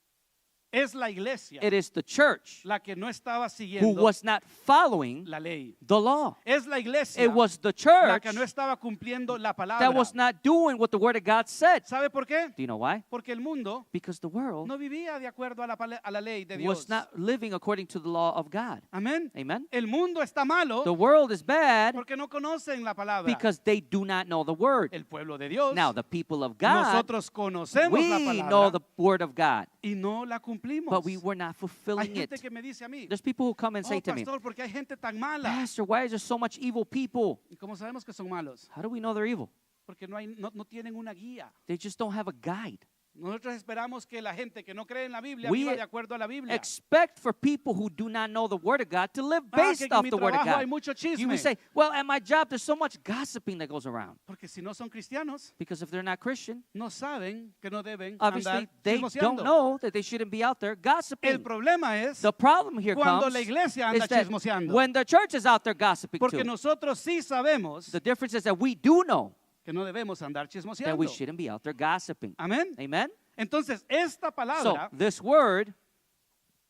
Speaker 1: Es la iglesia
Speaker 2: It is the church
Speaker 1: la que no estaba
Speaker 2: who
Speaker 1: siguiendo
Speaker 2: was not following
Speaker 1: la ley.
Speaker 2: the law.
Speaker 1: Es la iglesia
Speaker 2: It was the
Speaker 1: la
Speaker 2: church
Speaker 1: que no estaba cumpliendo la palabra.
Speaker 2: that was not doing what the word of God said.
Speaker 1: ¿Sabe por qué?
Speaker 2: Do you know why?
Speaker 1: Porque el mundo
Speaker 2: Because the world
Speaker 1: no vivía de acuerdo a la ley de Dios.
Speaker 2: was not living according to the law of God.
Speaker 1: Amén.
Speaker 2: Amen?
Speaker 1: El mundo está malo
Speaker 2: The world is bad
Speaker 1: porque no conocen la palabra.
Speaker 2: because they do not know the word.
Speaker 1: El pueblo de Dios,
Speaker 2: Now, the people of God,
Speaker 1: nosotros conocemos la
Speaker 2: we know
Speaker 1: palabra
Speaker 2: the word of God,
Speaker 1: y no la cumplimos.
Speaker 2: but we were not
Speaker 1: Hay
Speaker 2: fulfilling
Speaker 1: gente
Speaker 2: it.
Speaker 1: que me dice a mí,
Speaker 2: There's people who come and say
Speaker 1: oh,
Speaker 2: to me,
Speaker 1: pastor, porque hay gente tan mala.
Speaker 2: Pastor, why is there so much evil people?
Speaker 1: ¿Y cómo sabemos que son malos?
Speaker 2: How do we know they're evil?
Speaker 1: Porque no tienen una guía.
Speaker 2: They just don't have a guide.
Speaker 1: Nosotros esperamos que la gente que no cree en la Biblia
Speaker 2: We
Speaker 1: viva de acuerdo a la Biblia.
Speaker 2: Expect for people who do not know the word of God to live
Speaker 1: Ah,
Speaker 2: based
Speaker 1: que en
Speaker 2: off
Speaker 1: mi
Speaker 2: the word of
Speaker 1: trabajo hay
Speaker 2: God.
Speaker 1: mucho
Speaker 2: You
Speaker 1: chisme.
Speaker 2: would say, well, at my job, there's so much gossiping that goes around.
Speaker 1: Porque si no son cristianos,
Speaker 2: Because if they're not Christian,
Speaker 1: no saben que no deben
Speaker 2: obviously
Speaker 1: andar
Speaker 2: they
Speaker 1: chismoseando.
Speaker 2: don't know that they shouldn't be out there
Speaker 1: El
Speaker 2: gossiping.
Speaker 1: problema es
Speaker 2: The problem here
Speaker 1: cuando
Speaker 2: comes
Speaker 1: la iglesia anda
Speaker 2: is that
Speaker 1: chismoseando.
Speaker 2: when the church is out there gossiping
Speaker 1: Porque
Speaker 2: too.
Speaker 1: nosotros sí sabemos
Speaker 2: The difference is that we do know
Speaker 1: que no debemos andar
Speaker 2: that
Speaker 1: chismoseando.
Speaker 2: we shouldn't be out there gossiping.
Speaker 1: Amén.
Speaker 2: Amen?
Speaker 1: Entonces, esta
Speaker 2: So
Speaker 1: palabra
Speaker 2: this word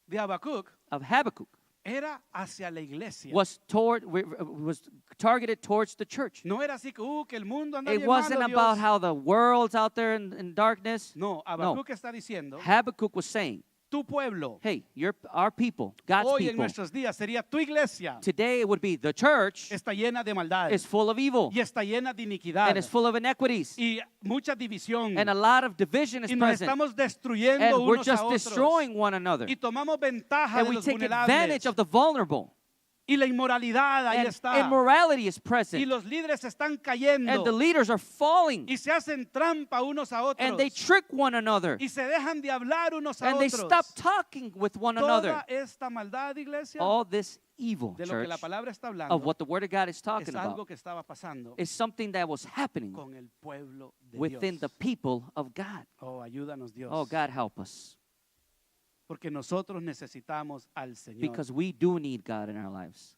Speaker 1: de Habacuc
Speaker 2: of Habakkuk
Speaker 1: era hacia la iglesia.
Speaker 2: was targeted towards the church.
Speaker 1: No era así que el mundo anda
Speaker 2: It
Speaker 1: bien
Speaker 2: wasn't
Speaker 1: malo,
Speaker 2: about
Speaker 1: Dios.
Speaker 2: how the world's out there in darkness.
Speaker 1: No, Habacuc está diciendo,
Speaker 2: Habakkuk was saying,
Speaker 1: tu pueblo,
Speaker 2: hey, our people, God's
Speaker 1: hoy en
Speaker 2: people,
Speaker 1: nuestros días sería tu iglesia,
Speaker 2: today it would be the church
Speaker 1: está llena de maldad
Speaker 2: is full of evil
Speaker 1: y está llena de iniquidad
Speaker 2: and is full of inequities
Speaker 1: y mucha división
Speaker 2: and a lot of division is
Speaker 1: y nos
Speaker 2: present
Speaker 1: estamos destruyendo
Speaker 2: and we're
Speaker 1: unos a
Speaker 2: just
Speaker 1: otros
Speaker 2: destroying one another
Speaker 1: y tomamos ventaja
Speaker 2: and
Speaker 1: de
Speaker 2: we
Speaker 1: los
Speaker 2: take advantage
Speaker 1: vulnerables.
Speaker 2: of the vulnerable.
Speaker 1: Y la inmoralidad ahí
Speaker 2: And
Speaker 1: está.
Speaker 2: immorality is
Speaker 1: Y
Speaker 2: present.
Speaker 1: los líderes están
Speaker 2: And the
Speaker 1: cayendo.
Speaker 2: leaders are falling.
Speaker 1: Y se hacen trampa unos a
Speaker 2: And they
Speaker 1: otros.
Speaker 2: trick one another.
Speaker 1: Y se dejan de hablar unos a
Speaker 2: And they
Speaker 1: otros.
Speaker 2: stop talking with one another.
Speaker 1: Toda esta maldad, iglesia,
Speaker 2: All this evil,
Speaker 1: de lo que
Speaker 2: church,
Speaker 1: la palabra está
Speaker 2: of
Speaker 1: hablando,
Speaker 2: what the Word of God is
Speaker 1: es
Speaker 2: talking
Speaker 1: algo
Speaker 2: about,
Speaker 1: que estaba pasando
Speaker 2: is something that was happening
Speaker 1: con el pueblo de
Speaker 2: within the
Speaker 1: Dios.
Speaker 2: people of God.
Speaker 1: Oh, ayúdanos Dios.
Speaker 2: Oh, God, help us.
Speaker 1: Porque nosotros necesitamos al Señor.
Speaker 2: Because we do need God in our lives.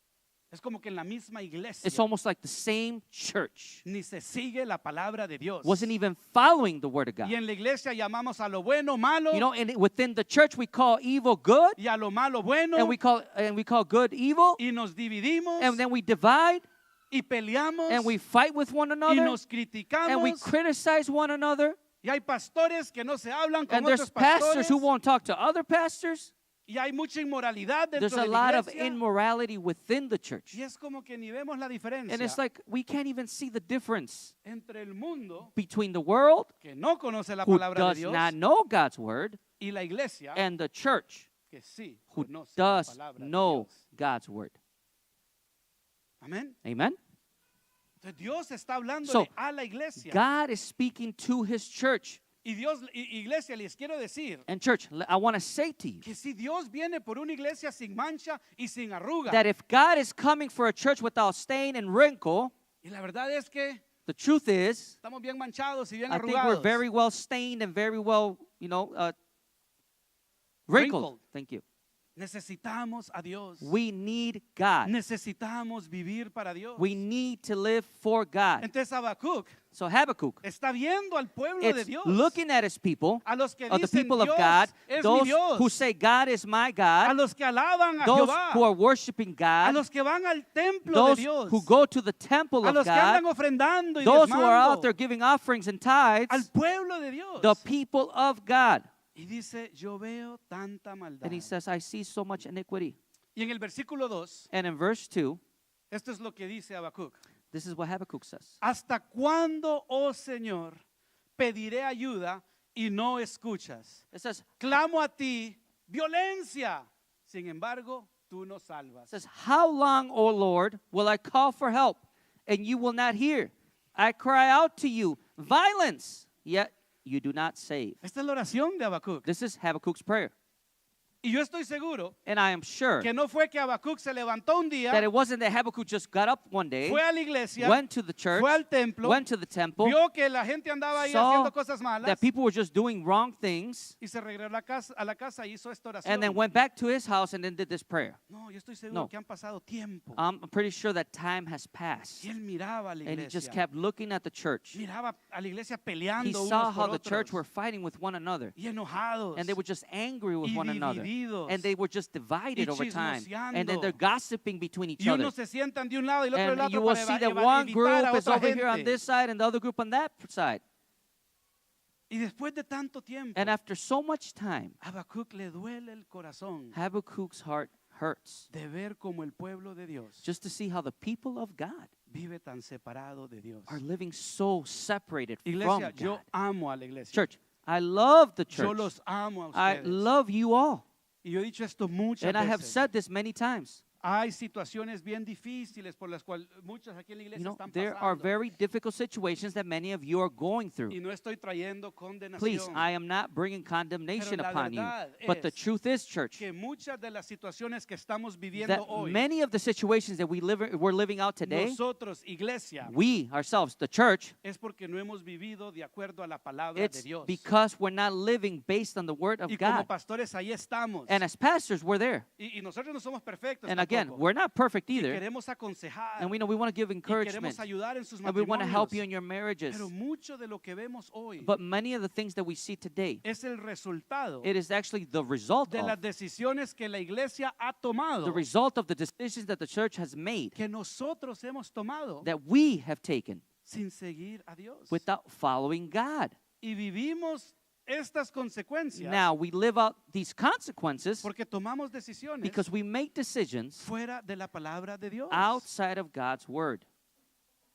Speaker 1: Es como que en la misma iglesia
Speaker 2: It's almost like the same church
Speaker 1: ni se sigue la palabra de Dios.
Speaker 2: wasn't even following the Word of God.
Speaker 1: Y en la iglesia llamamos a lo bueno malo
Speaker 2: You know, and within the church we call evil good,
Speaker 1: y a lo malo bueno
Speaker 2: and we call good evil,
Speaker 1: y nos dividimos
Speaker 2: and then we divide,
Speaker 1: y peleamos
Speaker 2: and we fight with one
Speaker 1: y
Speaker 2: another,
Speaker 1: nos
Speaker 2: and we
Speaker 1: criticamos.
Speaker 2: criticize one another.
Speaker 1: Y hay pastores que no se hablan con
Speaker 2: And there's
Speaker 1: otros
Speaker 2: pastors
Speaker 1: pastores.
Speaker 2: who won't talk to other pastors.
Speaker 1: Y hay mucha inmoralidad
Speaker 2: There's
Speaker 1: dentro
Speaker 2: a
Speaker 1: de
Speaker 2: lot
Speaker 1: la
Speaker 2: of
Speaker 1: iglesia.
Speaker 2: immorality within the church.
Speaker 1: Y es como que ni vemos la diferencia
Speaker 2: And it's like we can't even see the difference
Speaker 1: entre el mundo
Speaker 2: between the world,
Speaker 1: que no conoce la
Speaker 2: who
Speaker 1: palabra de
Speaker 2: does
Speaker 1: Dios
Speaker 2: not know God's word,
Speaker 1: y la iglesia
Speaker 2: and the church,
Speaker 1: que sí
Speaker 2: who
Speaker 1: conoce la
Speaker 2: does
Speaker 1: palabra de
Speaker 2: know
Speaker 1: Dios.
Speaker 2: God's word.
Speaker 1: Amén.
Speaker 2: Amen?
Speaker 1: Entonces Dios está hablando
Speaker 2: So,
Speaker 1: a la iglesia.
Speaker 2: God is speaking to his church.
Speaker 1: Y Dios, iglesia, les quiero decir
Speaker 2: And church, I want to say to you
Speaker 1: que si Dios viene por una iglesia sin mancha y sin arruga,
Speaker 2: that if God is coming for a church without stain and wrinkle,
Speaker 1: y la verdad es que
Speaker 2: the truth is,
Speaker 1: estamos bien manchados y bien
Speaker 2: I think we're
Speaker 1: arrugados,
Speaker 2: very well stained and very well, wrinkled.
Speaker 1: Wrinkled.
Speaker 2: Thank you.
Speaker 1: necesitamos a Dios.
Speaker 2: We need God.
Speaker 1: Necesitamos vivir para Dios.
Speaker 2: We need to live for God.
Speaker 1: Entonces Habacuc
Speaker 2: So Habakkuk,
Speaker 1: está viendo al pueblo de
Speaker 2: it's
Speaker 1: Dios,
Speaker 2: looking at his people,
Speaker 1: a los que
Speaker 2: of the
Speaker 1: dicen
Speaker 2: people of
Speaker 1: Dios
Speaker 2: God,
Speaker 1: es mi
Speaker 2: those
Speaker 1: Dios,
Speaker 2: who say God is my
Speaker 1: a
Speaker 2: God,
Speaker 1: los que alaban a
Speaker 2: those
Speaker 1: Jehová,
Speaker 2: who are worshiping
Speaker 1: a
Speaker 2: God,
Speaker 1: los que van al templo
Speaker 2: those
Speaker 1: de Dios,
Speaker 2: who go to the temple
Speaker 1: a
Speaker 2: of
Speaker 1: los que
Speaker 2: God,
Speaker 1: andan ofrendando y
Speaker 2: those who are out there
Speaker 1: diezmando,
Speaker 2: giving offerings and tithes,
Speaker 1: al pueblo de Dios.
Speaker 2: the people of God.
Speaker 1: Y dice, yo veo tanta maldad.
Speaker 2: And he says, I see so much iniquity.
Speaker 1: Y en el versículo 2,
Speaker 2: And in verse 2,
Speaker 1: esto es lo que dice Habacuc.
Speaker 2: this is what Habakkuk says.
Speaker 1: ¿Hasta cuándo, oh Señor, pediré ayuda y no escuchas?
Speaker 2: It says,
Speaker 1: Clamo a ti, violencia. Sin embargo, tú no salvas.
Speaker 2: It says, how long, O Lord, will I call for help, and you will not hear? I cry out to you, violence, yet you do not save.
Speaker 1: Esta es la oración de Habacuc.
Speaker 2: This is Habakkuk's prayer.
Speaker 1: Y yo estoy seguro
Speaker 2: And I am sure
Speaker 1: que no fue que Habacuc se levantó un día,
Speaker 2: that it wasn't that Habakkuk just got up one day,
Speaker 1: fue a la iglesia,
Speaker 2: went to the church,
Speaker 1: fue al templo,
Speaker 2: went to the temple,
Speaker 1: vio que la gente andaba ahí
Speaker 2: saw
Speaker 1: haciendo cosas malas
Speaker 2: that people were just doing wrong things,
Speaker 1: y se regresó a la casa y hizo esta oración.
Speaker 2: and then went back to his house and then did this prayer.
Speaker 1: No, yo estoy seguro
Speaker 2: No.
Speaker 1: que han pasado tiempo.
Speaker 2: I'm pretty sure that time has passed.
Speaker 1: Y él miraba a la
Speaker 2: And he just
Speaker 1: iglesia.
Speaker 2: kept looking at the church.
Speaker 1: Miraba a la iglesia
Speaker 2: He
Speaker 1: peleando
Speaker 2: saw
Speaker 1: unos
Speaker 2: how
Speaker 1: por
Speaker 2: the church
Speaker 1: otros
Speaker 2: were fighting with one another.
Speaker 1: y enojados
Speaker 2: And they were just angry with
Speaker 1: y
Speaker 2: one another.
Speaker 1: divididos.
Speaker 2: And they were just divided
Speaker 1: Y
Speaker 2: over time. And then
Speaker 1: chismoseando.
Speaker 2: they're gossiping between each
Speaker 1: y
Speaker 2: other.
Speaker 1: unos se sientan de un lado y el otro del
Speaker 2: And you
Speaker 1: otro
Speaker 2: will
Speaker 1: para
Speaker 2: see that
Speaker 1: evitar
Speaker 2: one
Speaker 1: a
Speaker 2: group is
Speaker 1: otra
Speaker 2: over here on
Speaker 1: gente.
Speaker 2: this side and the other group on that side.
Speaker 1: Y después de tanto tiempo,
Speaker 2: And after so much time,
Speaker 1: Habacuc le duele el corazón
Speaker 2: Habakkuk's heart hurts
Speaker 1: de ver como el pueblo de Dios
Speaker 2: just to see how the people of God
Speaker 1: vive tan separado de Dios.
Speaker 2: are living so separated from
Speaker 1: Iglesia,
Speaker 2: God.
Speaker 1: yo amo a la iglesia.
Speaker 2: Church, I love the
Speaker 1: Yo
Speaker 2: church.
Speaker 1: los amo a
Speaker 2: I
Speaker 1: ustedes.
Speaker 2: love you all.
Speaker 1: Y yo he dicho esto muchas
Speaker 2: And I have
Speaker 1: veces.
Speaker 2: said this many times.
Speaker 1: Hay situaciones bien difíciles por las cuales muchos aquí en la
Speaker 2: You
Speaker 1: iglesia
Speaker 2: know,
Speaker 1: están
Speaker 2: there are
Speaker 1: pasando.
Speaker 2: very difficult situations that many of you are going through.
Speaker 1: Y no estoy trayendo condenación.
Speaker 2: Please, I am not bringing condemnation
Speaker 1: Pero la
Speaker 2: upon you.
Speaker 1: verdad
Speaker 2: But the
Speaker 1: es
Speaker 2: truth is, church,
Speaker 1: que muchas de las situaciones que estamos
Speaker 2: that
Speaker 1: viviendo hoy,
Speaker 2: many of the situations that we're living out today,
Speaker 1: nosotros, iglesia,
Speaker 2: we ourselves, the church,
Speaker 1: es porque no hemos vivido de acuerdo a la palabra de
Speaker 2: it's
Speaker 1: Dios.
Speaker 2: because we're not living based on the word of
Speaker 1: Y como
Speaker 2: God.
Speaker 1: pastores ahí estamos.
Speaker 2: And as pastors, we're there.
Speaker 1: Y nosotros no somos perfectos
Speaker 2: And again,
Speaker 1: tampoco.
Speaker 2: we're not perfect
Speaker 1: Y
Speaker 2: either.
Speaker 1: queremos aconsejar.
Speaker 2: And we know we want to give
Speaker 1: y
Speaker 2: encouragement.
Speaker 1: queremos ayudar en sus
Speaker 2: And we want to help
Speaker 1: matrimonios.
Speaker 2: you in your marriages.
Speaker 1: Pero mucho de lo que vemos hoy
Speaker 2: But many of the things that we see today,
Speaker 1: es el resultado
Speaker 2: it is actually the result
Speaker 1: de las
Speaker 2: of
Speaker 1: decisiones que la iglesia ha tomado,
Speaker 2: the result of the decisions that the church has made,
Speaker 1: que nosotros hemos tomado
Speaker 2: that we have taken
Speaker 1: sin seguir a Dios.
Speaker 2: without following God.
Speaker 1: Y vivimos estas consecuencias
Speaker 2: Now we live out these consequences
Speaker 1: porque tomamos decisiones
Speaker 2: because we make decisions
Speaker 1: fuera de la palabra de Dios,
Speaker 2: outside of God's word,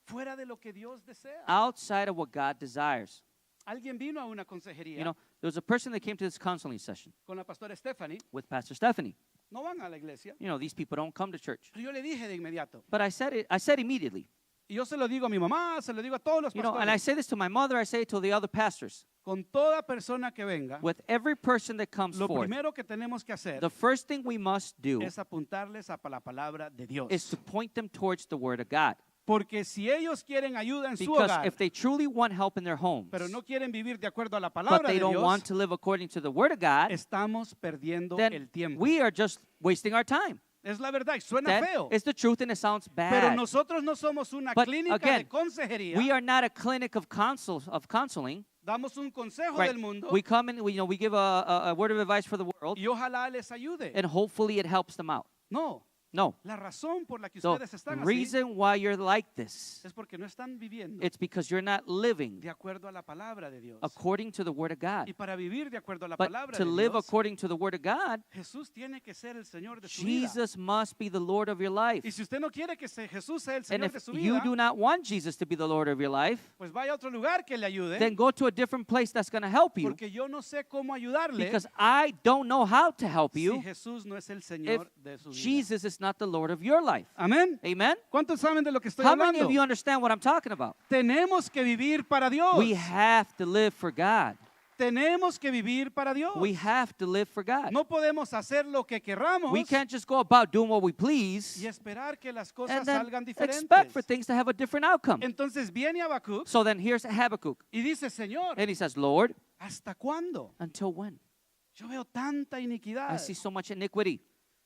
Speaker 1: fuera de lo que Dios desea.
Speaker 2: outside of what God desires.
Speaker 1: Alguien vino a una consejería
Speaker 2: You know, there was a person that came to this counseling session
Speaker 1: con la pastora Stephanie
Speaker 2: with Pastor Stephanie.
Speaker 1: no van a la iglesia.
Speaker 2: You know, these people don't come to church.
Speaker 1: Pero yo le dije de inmediato.
Speaker 2: But I said immediately.
Speaker 1: Y yo se lo digo a mi mamá, se lo digo a todos los
Speaker 2: You know, and I
Speaker 1: pastores.
Speaker 2: say this to my mother, I say it to the other pastors.
Speaker 1: Con toda persona que venga,
Speaker 2: With every person that comes
Speaker 1: lo
Speaker 2: forth,
Speaker 1: primero que tenemos que hacer
Speaker 2: the first thing we must do
Speaker 1: es apuntarles a la palabra de Dios.
Speaker 2: is to point them towards the Word of God.
Speaker 1: Porque si ellos quieren ayuda en su
Speaker 2: Because
Speaker 1: hogar,
Speaker 2: if they truly want help in their homes,
Speaker 1: pero no quieren vivir de acuerdo a la
Speaker 2: but
Speaker 1: palabra
Speaker 2: they
Speaker 1: de
Speaker 2: don't
Speaker 1: Dios,
Speaker 2: want to live according to the Word of God,
Speaker 1: estamos perdiendo
Speaker 2: then
Speaker 1: el tiempo.
Speaker 2: we are just wasting our time.
Speaker 1: Es la verdad, y suena
Speaker 2: That
Speaker 1: feo.
Speaker 2: is the truth and it sounds
Speaker 1: Pero
Speaker 2: bad.
Speaker 1: nosotros no somos una
Speaker 2: But
Speaker 1: clínica
Speaker 2: again,
Speaker 1: de consejería.
Speaker 2: We are not a clinic of counseling.
Speaker 1: Damos un consejo
Speaker 2: Right.
Speaker 1: del mundo
Speaker 2: We come and we give a word of advice for the world,
Speaker 1: y ojalá les ayude.
Speaker 2: and hopefully it helps them out.
Speaker 1: No,
Speaker 2: No.
Speaker 1: la razón por la que
Speaker 2: The
Speaker 1: ustedes están así
Speaker 2: reason why you're like this,
Speaker 1: es porque no están viviendo
Speaker 2: it's because you're not living
Speaker 1: de acuerdo a la palabra de Dios.
Speaker 2: according to the Word of God.
Speaker 1: Y para vivir de acuerdo a la
Speaker 2: But
Speaker 1: palabra
Speaker 2: to
Speaker 1: de
Speaker 2: live
Speaker 1: Dios,
Speaker 2: according to the Word of God,
Speaker 1: Jesús tiene que ser el Señor de su vida.
Speaker 2: Jesus must be the Lord of your life.
Speaker 1: Y si usted no quiere que Jesús sea el
Speaker 2: And
Speaker 1: Señor de
Speaker 2: if
Speaker 1: su
Speaker 2: you
Speaker 1: vida,
Speaker 2: do not want Jesus to be the Lord of your life,
Speaker 1: pues vaya a otro lugar que le ayude,
Speaker 2: then go to a different place that's going to help you,
Speaker 1: porque yo no sé cómo ayudarle
Speaker 2: because I don't know how to help
Speaker 1: si
Speaker 2: you
Speaker 1: Jesús no es el
Speaker 2: if
Speaker 1: Señor de su vida.
Speaker 2: Jesus is not the Lord of your life.
Speaker 1: Amén.
Speaker 2: Amen?
Speaker 1: ¿Cuántos saben de lo que estoy
Speaker 2: How many
Speaker 1: hablando?
Speaker 2: of you understand what I'm talking about?
Speaker 1: Tenemos que vivir para Dios.
Speaker 2: We have to live for God.
Speaker 1: Tenemos que vivir para Dios.
Speaker 2: We have to live for God.
Speaker 1: No podemos hacer lo que querramos
Speaker 2: We can't just go about doing what we please
Speaker 1: y esperar que las cosas
Speaker 2: and then
Speaker 1: salgan
Speaker 2: expect for
Speaker 1: diferentes.
Speaker 2: things to have a different outcome.
Speaker 1: Entonces viene Habacuc
Speaker 2: So then here's Habakkuk,
Speaker 1: y dice, Señor,
Speaker 2: and he says, Lord,
Speaker 1: ¿hasta cuándo?
Speaker 2: until when?
Speaker 1: Yo veo tanta iniquidad.
Speaker 2: I see so much iniquity.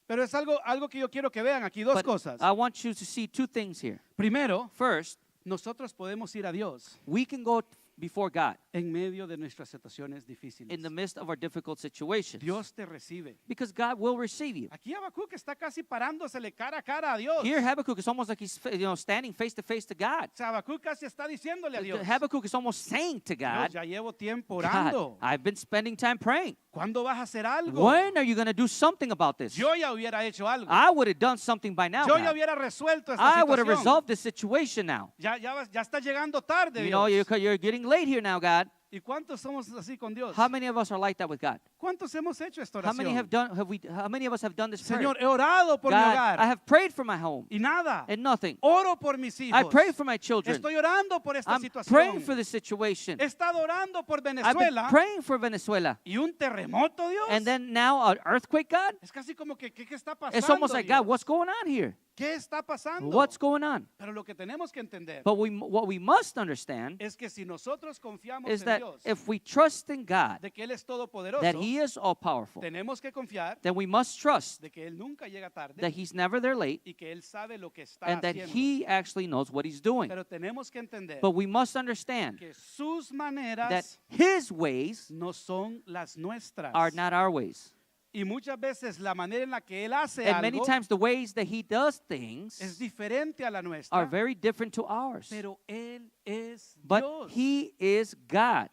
Speaker 1: Pero es algo que yo quiero que vean aquí, dos
Speaker 2: But
Speaker 1: cosas.
Speaker 2: I want you to see two things here.
Speaker 1: Primero,
Speaker 2: First,
Speaker 1: nosotros podemos ir a Dios
Speaker 2: we can go before God
Speaker 1: en medio de nuestras situaciones difíciles.
Speaker 2: in the midst of our difficult situations,
Speaker 1: Dios te recibe.
Speaker 2: because God will receive you.
Speaker 1: Aquí Habacuc está casi parándosele cara a cara a Dios.
Speaker 2: Here, Habakkuk is almost like he's standing face to face to God.
Speaker 1: O sea, Habacuc casi está diciéndole a Dios,
Speaker 2: Habakkuk is almost saying to
Speaker 1: Dios,
Speaker 2: God,
Speaker 1: ya llevo tiempo
Speaker 2: God,
Speaker 1: orando.
Speaker 2: I've been spending time praying.
Speaker 1: ¿Cuándo vas a hacer algo?
Speaker 2: When are you going to do something about this?
Speaker 1: Yo ya hubiera hecho algo.
Speaker 2: I would have done something by now.
Speaker 1: Yo ya
Speaker 2: God.
Speaker 1: hubiera resuelto esta
Speaker 2: I would have
Speaker 1: situación.
Speaker 2: resolved this situation now.
Speaker 1: Ya está llegando tarde,
Speaker 2: You know,
Speaker 1: Dios.
Speaker 2: you're getting late here now, God.
Speaker 1: ¿Y cuántos somos así con Dios?
Speaker 2: How many of us are like that with God?
Speaker 1: ¿Cuántos hemos hecho esta
Speaker 2: How many
Speaker 1: oración?
Speaker 2: how many of us have done this prayer?
Speaker 1: Señor, he orado por mi
Speaker 2: God,
Speaker 1: hogar
Speaker 2: I have prayed for my home
Speaker 1: y nada.
Speaker 2: and nothing.
Speaker 1: Oro por mis hijos.
Speaker 2: I pray for my children.
Speaker 1: Estoy orando por esta
Speaker 2: I'm
Speaker 1: situación.
Speaker 2: praying for the situation.
Speaker 1: He estado orando por
Speaker 2: I've been
Speaker 1: Venezuela
Speaker 2: praying for Venezuela.
Speaker 1: y un terremoto, Dios.
Speaker 2: And then now an earthquake, God?
Speaker 1: Es casi como que, ¿qué está pasando,
Speaker 2: It's almost like,
Speaker 1: Dios?
Speaker 2: God, what's going on here?
Speaker 1: ¿Qué está pasando?
Speaker 2: What's going on?
Speaker 1: Pero lo que tenemos que entender
Speaker 2: But what we must understand
Speaker 1: es que si nosotros confiamos
Speaker 2: is
Speaker 1: en
Speaker 2: that
Speaker 1: Dios,
Speaker 2: if we trust in God,
Speaker 1: de que Él es todopoderoso,
Speaker 2: that He is all powerful,
Speaker 1: tenemos que confiar
Speaker 2: then we must trust
Speaker 1: de que Él nunca llega tarde
Speaker 2: that He's never there late
Speaker 1: y que Él sabe lo que está
Speaker 2: and that
Speaker 1: haciendo.
Speaker 2: He actually knows what He's doing.
Speaker 1: Pero tenemos que entender
Speaker 2: But we must understand
Speaker 1: que sus
Speaker 2: that
Speaker 1: maneras
Speaker 2: His ways
Speaker 1: no son las nuestras.
Speaker 2: are not our ways.
Speaker 1: Y muchas veces la manera en la que Él hace
Speaker 2: And many
Speaker 1: algo
Speaker 2: times the ways that He does
Speaker 1: es
Speaker 2: things
Speaker 1: diferente a la
Speaker 2: are
Speaker 1: nuestra,
Speaker 2: very different to ours.
Speaker 1: pero Él es
Speaker 2: But
Speaker 1: Dios.
Speaker 2: He is God.